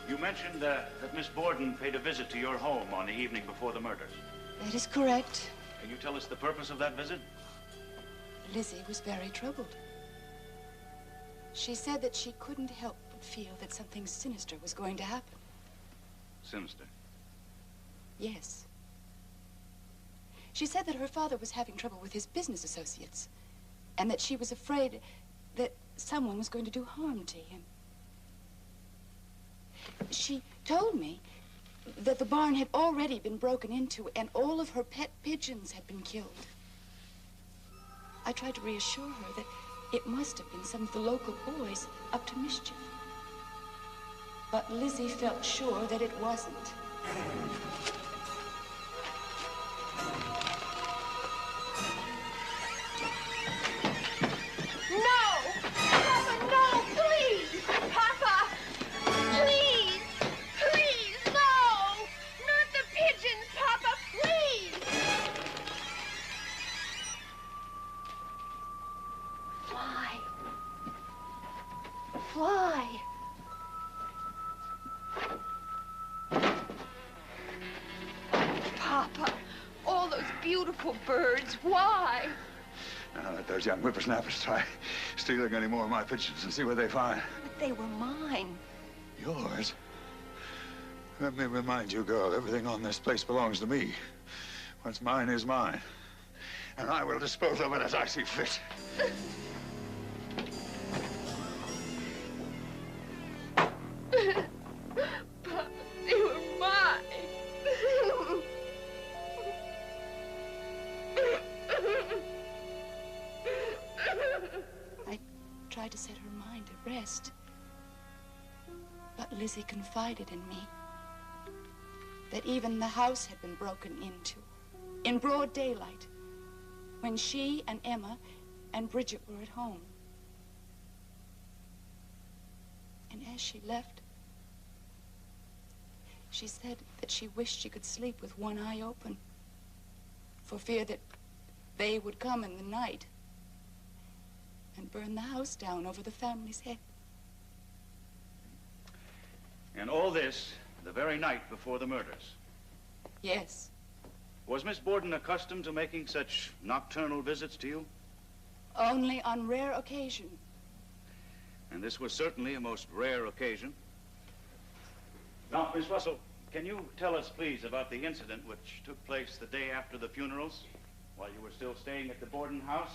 F: You mentioned that Miss Borden paid a visit to your home on the evening before the murders.
E: That is correct.
F: Can you tell us the purpose of that visit?
E: Lizzie was very troubled. She said that she couldn't help but feel that something sinister was going to happen.
F: Sinister.
E: Yes. She said that her father was having trouble with his business associates, and that she was afraid that someone was going to do harm to him. She told me that the barn had already been broken into and all of her pet pigeons had been killed. I tried to reassure her that it must have been some of the local boys up to mischief. But Lizzie felt sure that it wasn't.
D: No! Papa, no, please! Papa! Please! Please, no! Not the pigeons, Papa, please! Fly. Fly. Papa, all those beautiful birds, why?
H: Now let those young whippersnappers try stealing any more of my pigeons and see what they find.
D: But they were mine.
H: Yours? Let me remind you, girl, everything on this place belongs to me. What's mine is mine. And I will dispose of it as I see fit.
D: Papa, they were mine.
E: I tried to set her mind at rest. But Lizzie confided in me that even the house had been broken into in broad daylight when she and Emma and Bridget were at home. And as she left, she said that she wished she could sleep with one eye open for fear that they would come in the night and burn the house down over the family's head.
F: And all this the very night before the murders.
E: Yes.
F: Was Miss Borden accustomed to making such nocturnal visits to you?
E: Only on rare occasion.
F: And this was certainly a most rare occasion. Now, Miss Russell, Can you tell us, please, about the incident which took place the day after the funerals, while you were still staying at the Borden house?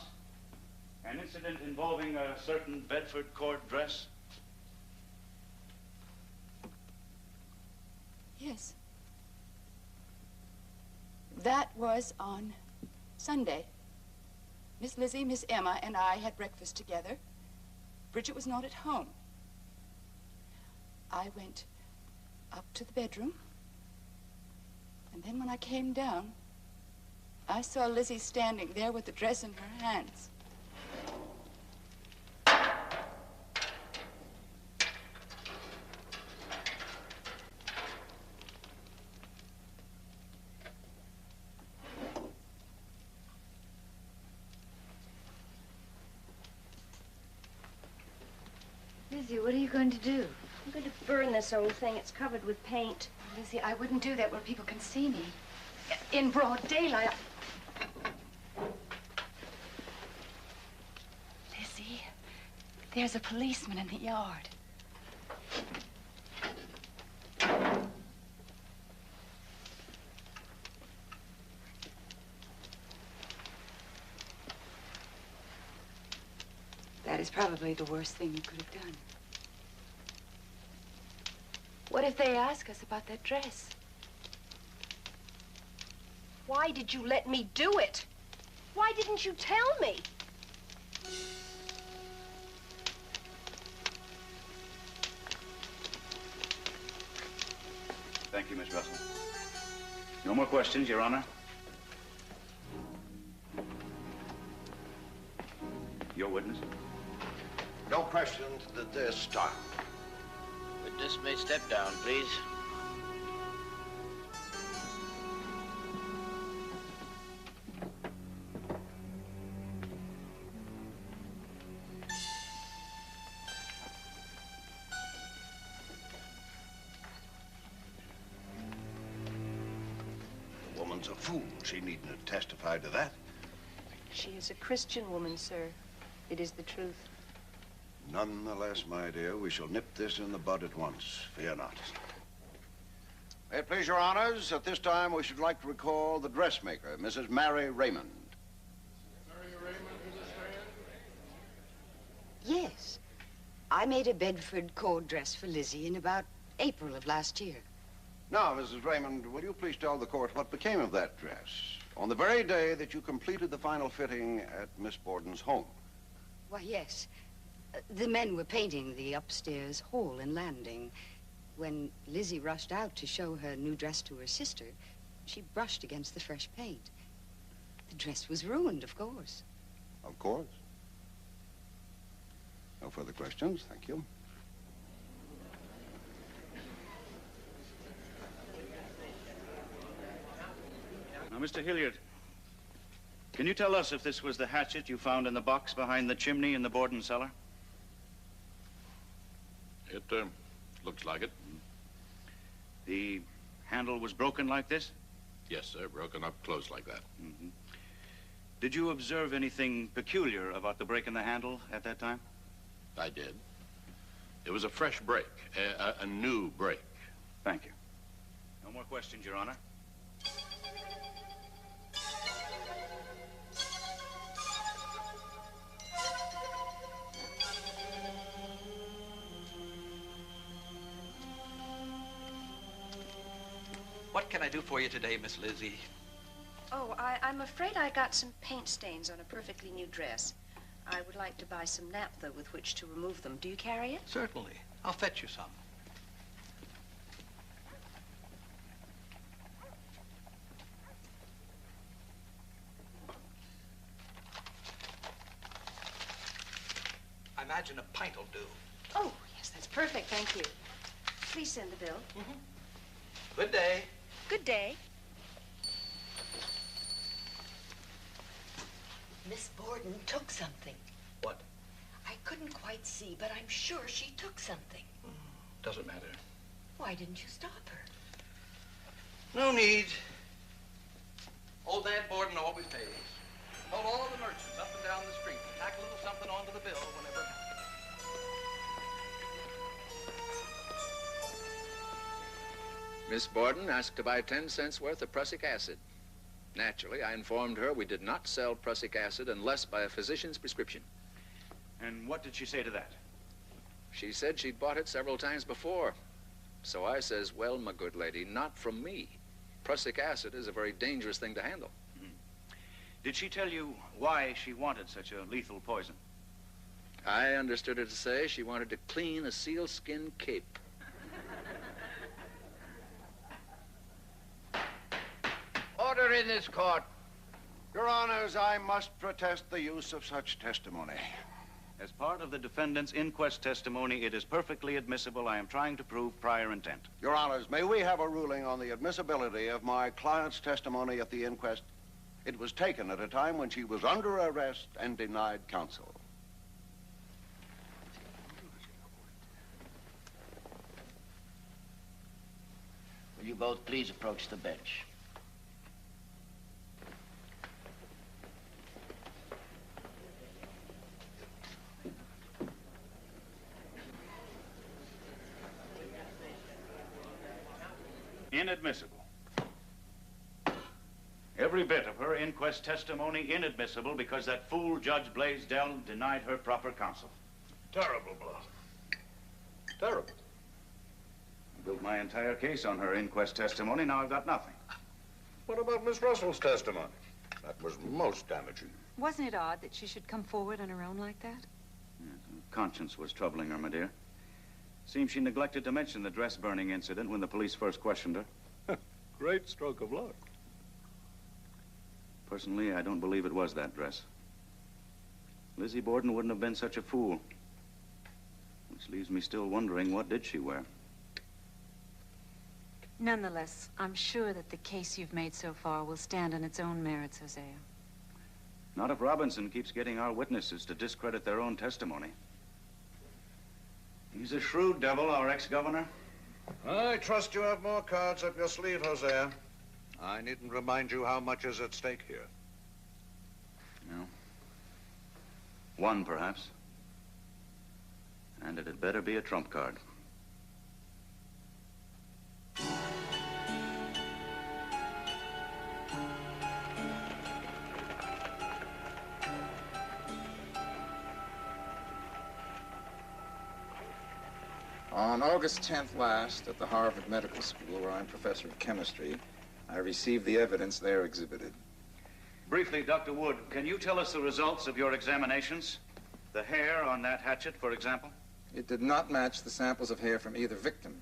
F: An incident involving a certain Bedford court dress?
E: Yes. That was on Sunday. Miss Lizzie, Miss Emma, and I had breakfast together. Bridget was not at home. I went up to the bedroom, and then when I came down, I saw Lizzie standing there with the dress in her hands.
A: Lizzie, what are you going to do?
D: I'm going to burn this old thing. It's covered with paint.
E: Lizzie, I wouldn't do that where people can see me. In broad daylight. Lizzie, there's a policeman in the yard. That is probably the worst thing you could have done. What if they ask us about that dress?
D: Why did you let me do it? Why didn't you tell me?
F: Thank you, Miss Russell. No more questions, Your Honor. Your witness?
R: No questions at this time.
J: Witness may step down, please.
R: The woman's a fool. She needn't have testified to that.
D: She is a Christian woman, sir. It is the truth.
R: Nonetheless, my dear, we shall nip this in the bud at once. Fear not. May it please your honors, at this time we should like to recall the dressmaker, Mrs. Mary Raymond.
Q: Mary Raymond to the stand.
A: Yes. I made a Bedford cord dress for Lizzie in about April of last year.
R: Now, Mrs. Raymond, will you please tell the court what became of that dress on the very day that you completed the final fitting at Miss Borden's home?
A: Why, yes. The men were painting the upstairs hall and landing. When Lizzie rushed out to show her new dress to her sister, she brushed against the fresh paint. The dress was ruined, of course.
R: Of course. No further questions, thank you.
F: Now, Mr. Hilliard, can you tell us if this was the hatchet you found in the box behind the chimney in the Borden cellar?
C: It looks like it.
F: The handle was broken like this?
C: Yes, sir. Broken up close like that.
F: Mm-hmm. Did you observe anything peculiar about the break in the handle at that time?
C: I did. It was a fresh break, a new break.
F: Thank you. No more questions, Your Honor.
T: What can I do for you today, Miss Lizzie?
D: Oh, I'm afraid I got some paint stains on a perfectly new dress. I would like to buy some naphtha with which to remove them. Do you carry it?
T: Certainly. I'll fetch you some. I imagine a pint will do.
D: Oh, yes, that's perfect. Thank you. Please send the bill.
T: Mm-hmm. Good day.
D: Good day.
U: Miss Borden took something.
T: What?
U: I couldn't quite see, but I'm sure she took something.
T: Doesn't matter.
U: Why didn't you stop her?
T: No need. Old Dad Borden always pays. Told all the merchants up and down the street to tack a little something onto the bill whenever it happened.
I: Miss Borden asked to buy 10 cents worth of prussic acid. Naturally, I informed her we did not sell prussic acid unless by a physician's prescription.
F: And what did she say to that?
I: She said she'd bought it several times before. So I says, well, my good lady, not from me. Prussic acid is a very dangerous thing to handle.
F: Did she tell you why she wanted such a lethal poison?
I: I understood her to say she wanted to clean a sealskin cape.
R: Order in this court. Your Honors, I must protest the use of such testimony.
F: As part of the defendant's inquest testimony, it is perfectly admissible. I am trying to prove prior intent.
R: Your Honors, may we have a ruling on the admissibility of my client's testimony at the inquest? It was taken at a time when she was under arrest and denied counsel.
V: Will you both please approach the bench?
F: Inadmissible. Every bit of her inquest testimony inadmissible because that fool Judge Blaisdell denied her proper counsel.
S: Terrible, Bluff. Terrible.
F: I built my entire case on her inquest testimony. Now I've got nothing.
S: What about Miss Russell's testimony? That was most damaging.
N: Wasn't it odd that she should come forward on her own like that?
F: Conscience was troubling her, my dear. Seems she neglected to mention the dress burning incident when the police first questioned her.
S: Great stroke of luck.
F: Personally, I don't believe it was that dress. Lizzie Borden wouldn't have been such a fool. Which leaves me still wondering, what did she wear?
N: Nonetheless, I'm sure that the case you've made so far will stand on its own merits, Hosea.
F: Not if Robinson keeps getting our witnesses to discredit their own testimony. He's a shrewd devil, our ex-governor.
H: I trust you have more cards up your sleeve, Hosea. I needn't remind you how much is at stake here.
F: No. One, perhaps. And it had better be a trump card.
W: On August 10th last, at the Harvard Medical School, where I'm professor of chemistry, I received the evidence there exhibited.
F: Briefly, Dr. Wood, can you tell us the results of your examinations? The hair on that hatchet, for example?
W: It did not match the samples of hair from either victim.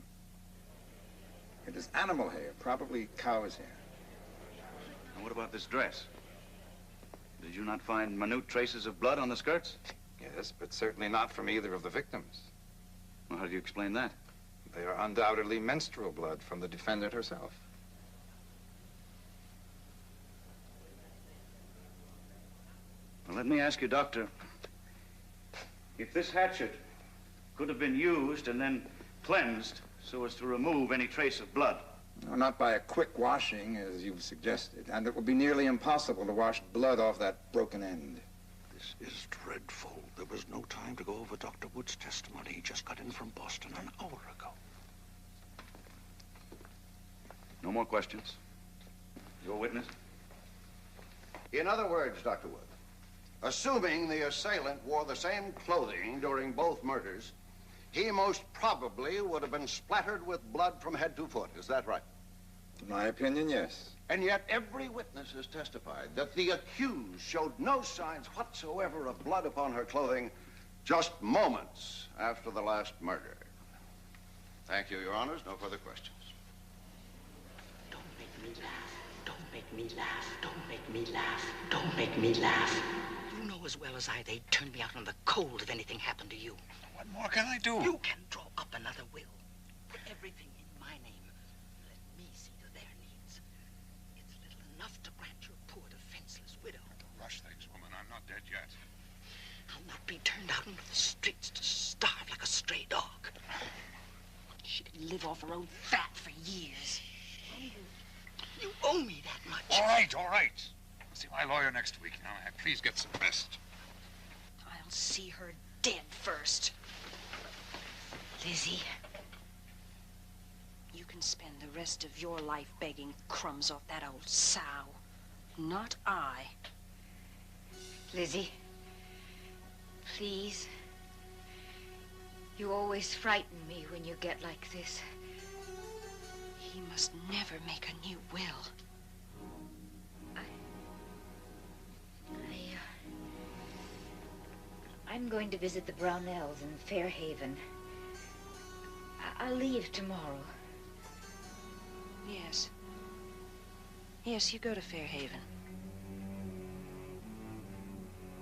W: It is animal hair, probably cow's hair.
F: And what about this dress? Did you not find minute traces of blood on the skirts?
W: Yes, but certainly not from either of the victims.
F: Well, how do you explain that?
W: They are undoubtedly menstrual blood from the defendant herself.
F: Well, let me ask you, Doctor, if this hatchet could have been used and then cleansed so as to remove any trace of blood.
W: No, not by a quick washing, as you've suggested. And it would be nearly impossible to wash blood off that broken end.
H: This is dreadful. There was no time to go over Dr. Wood's testimony. He just got in from Boston an hour ago.
F: No more questions? Your witness?
R: In other words, Dr. Wood, assuming the assailant wore the same clothing during both murders, he most probably would have been splattered with blood from head to foot. Is that right?
W: In my opinion, yes.
R: And yet every witness has testified that the accused showed no signs whatsoever of blood upon her clothing just moments after the last murder. Thank you, Your Honors. No further questions.
U: Don't make me laugh. Don't make me laugh. Don't make me laugh. Don't make me laugh. You know as well as I they'd turn me out on the cold if anything happened to you.
H: What more can I do?
U: You can draw up another will. Put everything in my name. Let me see to their needs. It's little enough to grant your poor defenseless widow.
H: Don't rush things, woman. I'm not dead yet.
U: I'll not be turned out into the streets to starve like a stray dog. She could live off her own fat for years. You owe me that much.
H: All right, all right. I'll see my lawyer next week. Now, please get some rest.
U: I'll see her dead first. Lizzie, you can
D: can spend the rest of your life begging crumbs off that old sow. Not I.
A: Lizzie, please. You always frighten me when you get like this.
D: He must never make a new will.
A: I'm going to visit the Brownells in Fairhaven. I'll leave tomorrow.
D: Yes. Yes, you go to Fairhaven.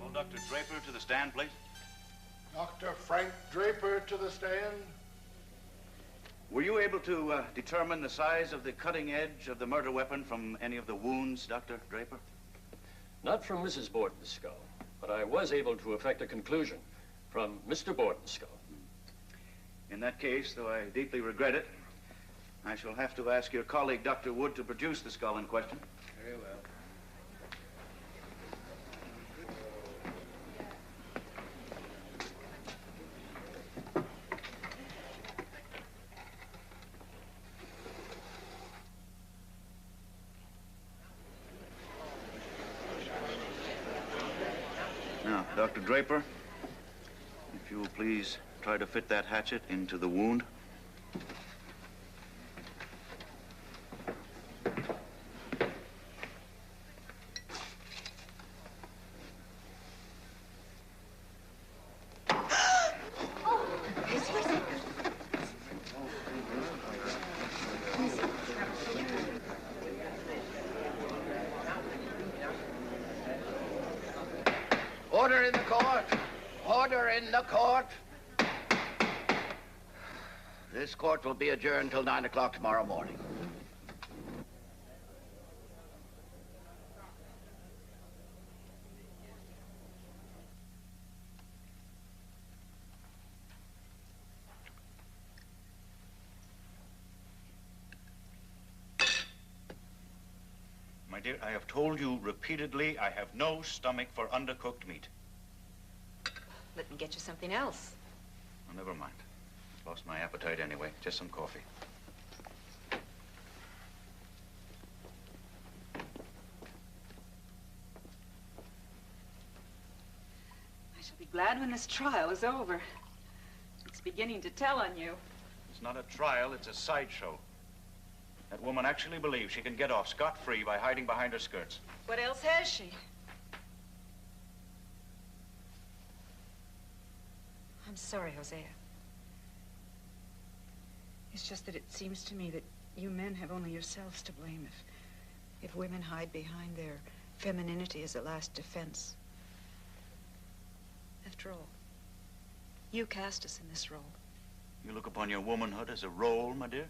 F: Call Dr. Draper to the stand, please.
Q: Dr. Frank Draper to the stand.
F: Were you able to determine the size of the cutting edge of the murder weapon from any of the wounds, Dr. Draper?
K: Not from Mrs. Borden's skull, but I was able to effect a conclusion from Mr. Borden's skull.
F: In that case, though I deeply regret it, I shall have to ask your colleague, Dr. Wood, to produce the skull in question.
W: Very well.
F: Now, Dr. Draper, if you will please try to fit that hatchet into the wound.
V: Order in the court. Order in the court. This court will be adjourned till 9 o'clock tomorrow morning.
F: My dear, I have told you repeatedly I have no stomach for undercooked meat.
P: Let me get you something else.
F: Oh, never mind. Lost my appetite anyway. Just some coffee.
P: I shall be glad when this trial is over. It's beginning to tell on you.
F: It's not a trial, it's a sideshow. That woman actually believes she can get off scot-free by hiding behind her skirts.
P: What else has she? I'm sorry, Hosea. It's just that it seems to me that you men have only yourselves to blame if women hide behind their femininity as a last defense. After all, you cast us in this role.
F: You look upon your womanhood as a role, my dear?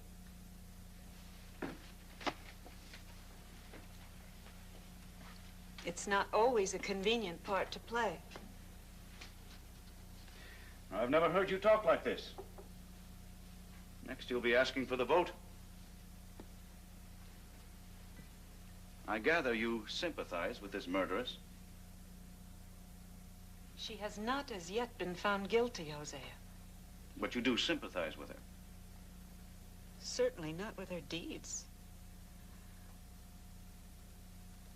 P: It's not always a convenient part to play.
F: I've never heard you talk like this. Next, you'll be asking for the vote. I gather you sympathize with this murderess.
P: She has not as yet been found guilty, Hosea.
F: But you do sympathize with her.
P: Certainly not with her deeds.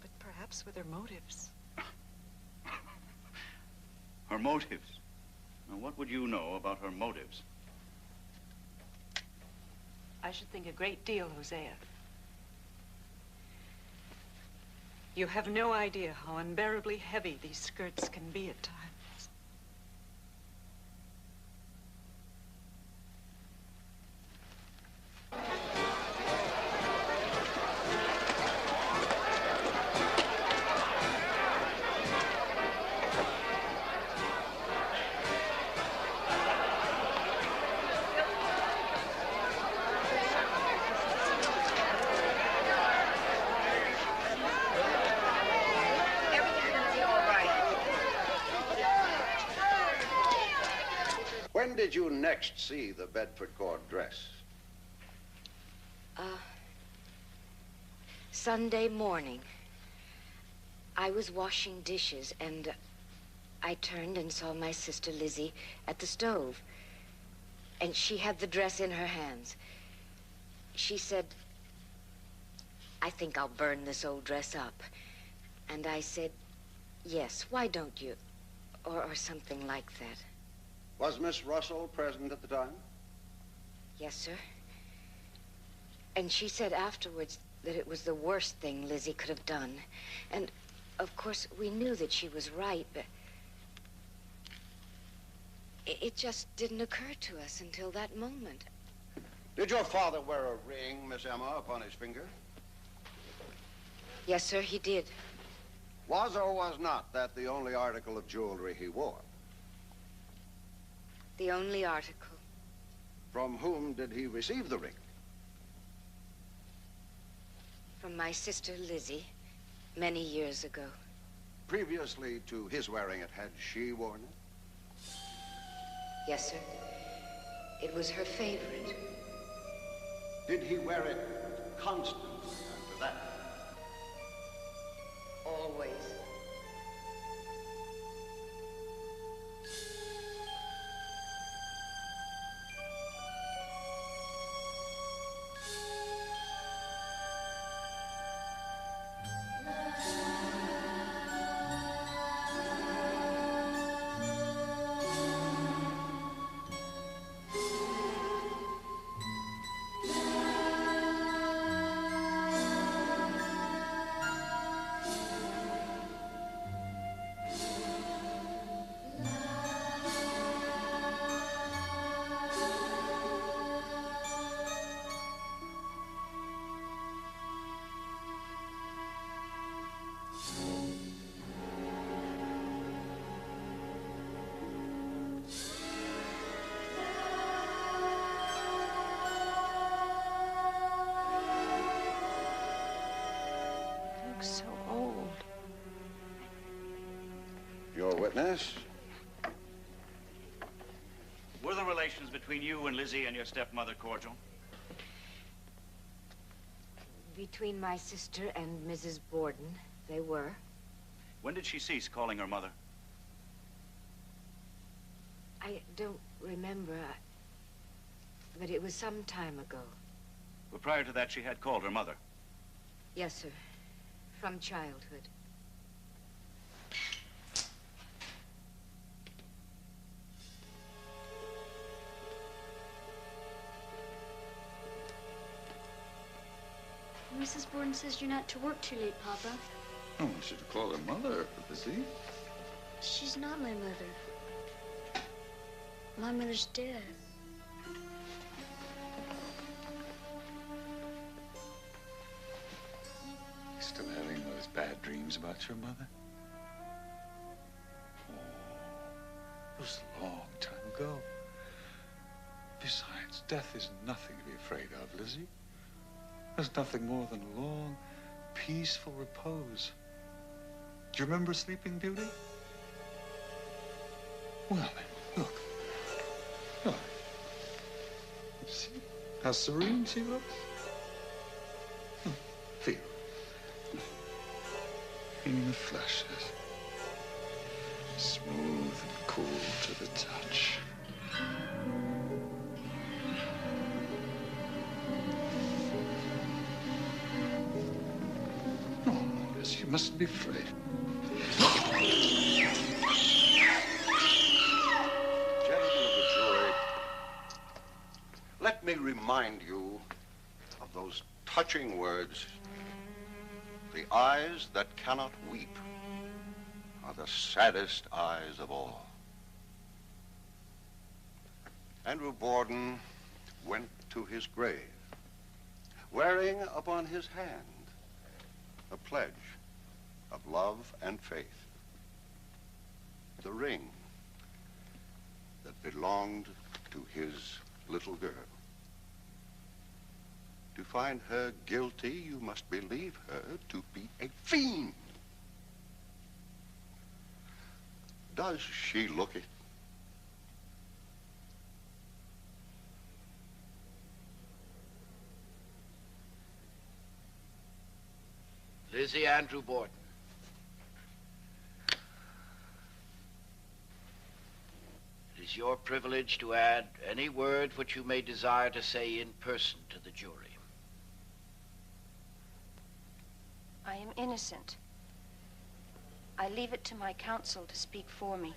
P: But perhaps with her motives.
F: Her motives? Now, what would you know about her motives?
P: I should think a great deal, Hosea. You have no idea how unbearably heavy these skirts can be at times.
R: When did you next see the Bedford Court dress?
A: Sunday morning. I was washing dishes, and I turned and saw my sister Lizzie at the stove. And she had the dress in her hands.
L: She said, I think I'll burn this old dress up. And I said, yes, why don't you? Or something like that.
R: Was Miss Russell present at the time?
L: Yes, sir. And she said afterwards that it was the worst thing Lizzie could have done. And, of course, we knew that she was right, but it just didn't occur to us until that moment.
R: Did your father wear a ring, Miss Emma, upon his finger?
L: Yes, sir, he did.
R: Was or was not that the only article of jewelry he wore?
L: The only article.
R: From whom did he receive the ring?
L: From my sister Lizzie, many years ago.
R: Previously to his wearing it, had she worn it?
L: Yes, sir. It was her favorite.
R: Did he wear it constantly after that?
L: Always.
D: So old.
R: Your witness?
F: Were the relations between you and Lizzie and your stepmother cordial?
L: Between my sister and Mrs. Borden, they were.
F: When did she cease calling her mother?
L: I don't remember, but it was some time ago.
F: But prior to that, she had called her mother.
L: Yes, sir. From childhood.
M: Mrs. Borden says you're not to work too late, Papa.
H: I want you to call her mother, Lizzie.
M: She's not my mother. My mother's dead.
H: Still having those bad dreams about your mother? Oh, it was a long time ago. Besides, death is nothing to be afraid of, Lizzie. There's nothing more than a long, peaceful repose. Do you remember Sleeping Beauty? Well, then, look. Look. See how serene she looks? Feel. In the flesh, smooth and cool to the touch. Oh, Liz, you mustn't be afraid.
R: Gentlemen of the jury, let me remind you of those touching words. The eyes that cannot weep are the saddest eyes of all. Andrew Borden went to his grave, wearing upon his hand a pledge of love and faith, the ring that belonged to his little girl. To find her guilty, you must believe her to be a fiend. Does she look it?
J: Lizzie Andrew Borden. It is your privilege to add any word which you may desire to say in person to the jury.
D: am innocent. I leave it to my counsel to speak for me.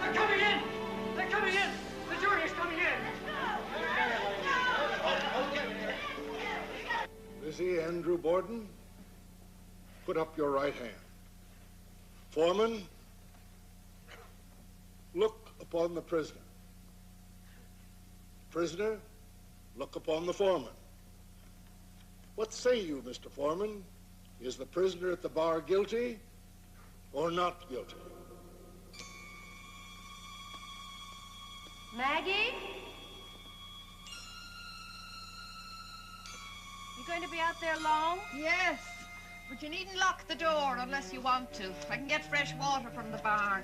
B: They're coming in! They're coming in! The jury is coming in!
Q: Lizzie Andrew Borden, put up your right hand. Foreman, look upon the prisoner. Prisoner, look upon the foreman. What say you, Mr. Foreman? Is the prisoner at the bar guilty or not guilty?
D: Maggie? You going to be out there long?
G: Yes, but you needn't lock the door unless you want to. I can get fresh water from the barn.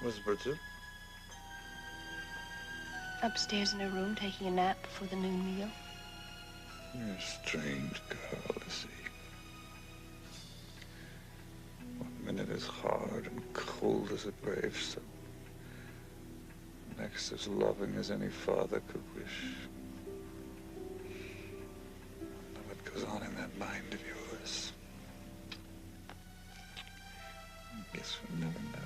C: Where's Bridget?
D: Upstairs in her room, taking a nap before the noon meal.
C: You're a strange girl, Lizzie. One minute is hard and cold as a gravestone. Next as loving as any father could wish. I know what goes on in that mind of yours. I guess we'll never know.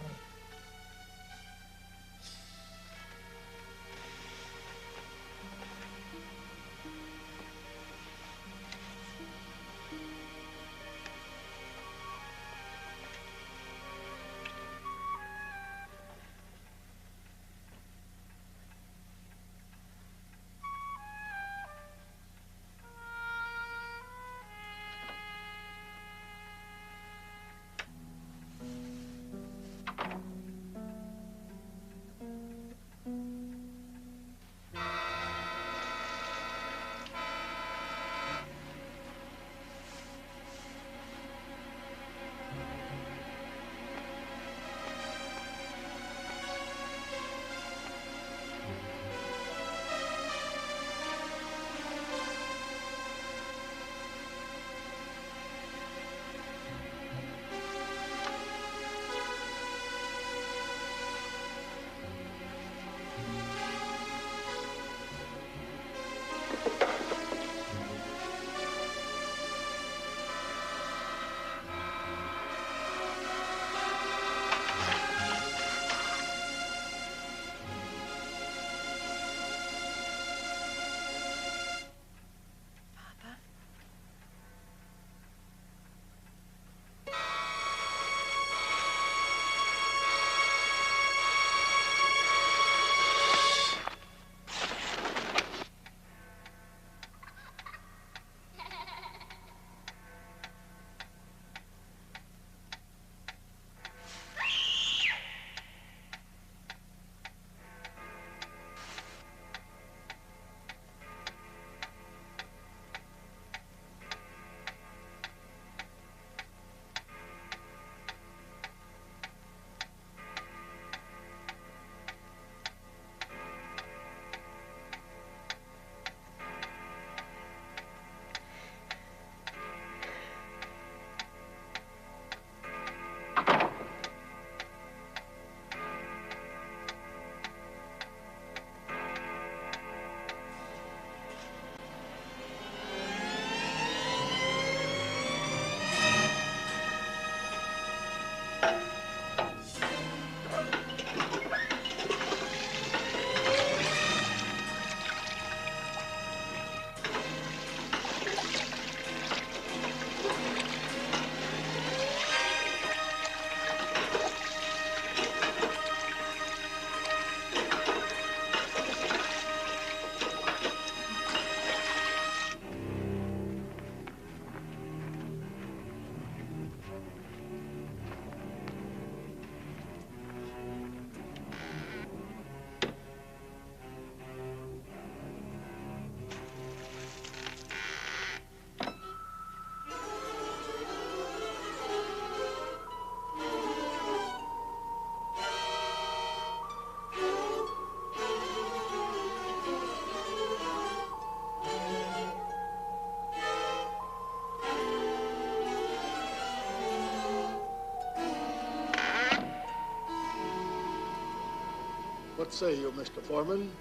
Q: What say you, Mr. Foreman?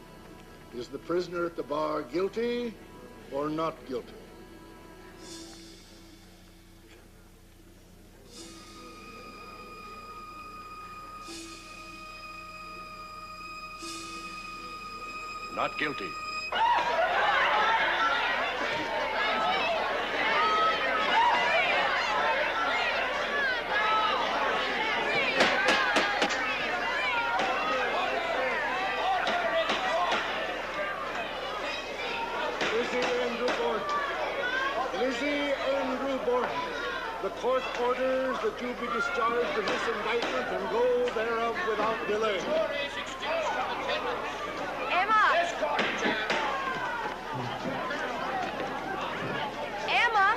Q: Is the prisoner at the bar guilty or not guilty?
S: Not guilty.
Q: Lizzie Andrew Borden, the court orders that you be discharged from this indictment and go thereof without delay.
G: Emma! Emma!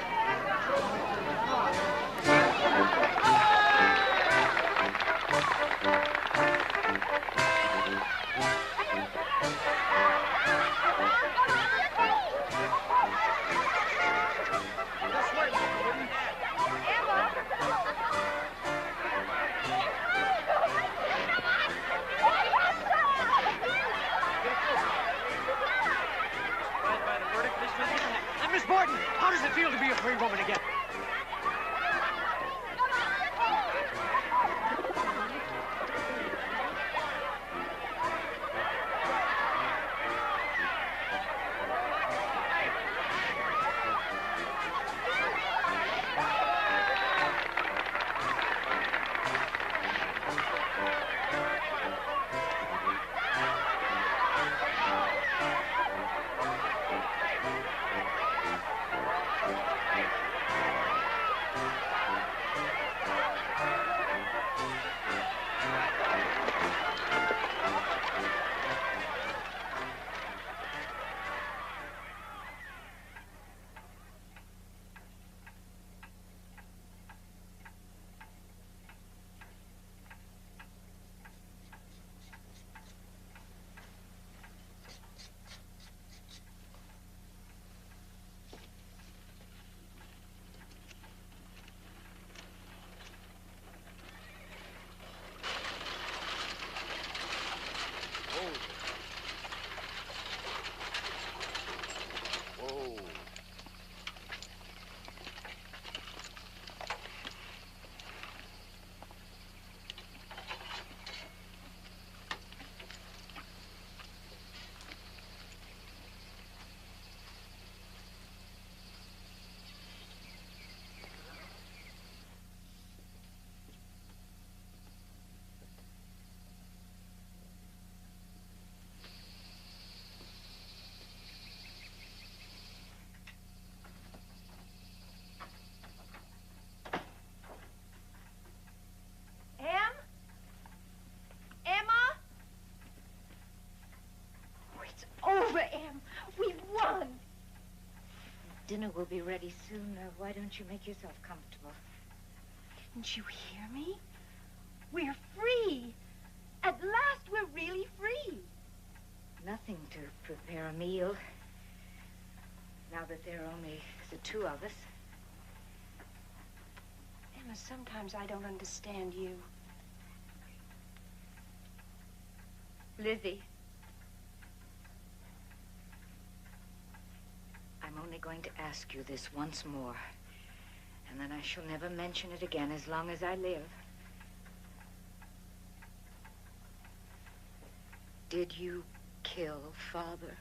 B: you free woman again.
A: Over, Em. We've won.
L: Dinner will be ready soon. Why don't you make yourself comfortable?
A: Didn't you hear me? We're free. At last, we're really free.
L: Nothing to prepare a meal. Now that there are only the two of us.
D: Emma, sometimes I don't understand you.
L: Lizzie. I'm only going to ask you this once more, and then I shall never mention it again as long as I live. Did you kill Father?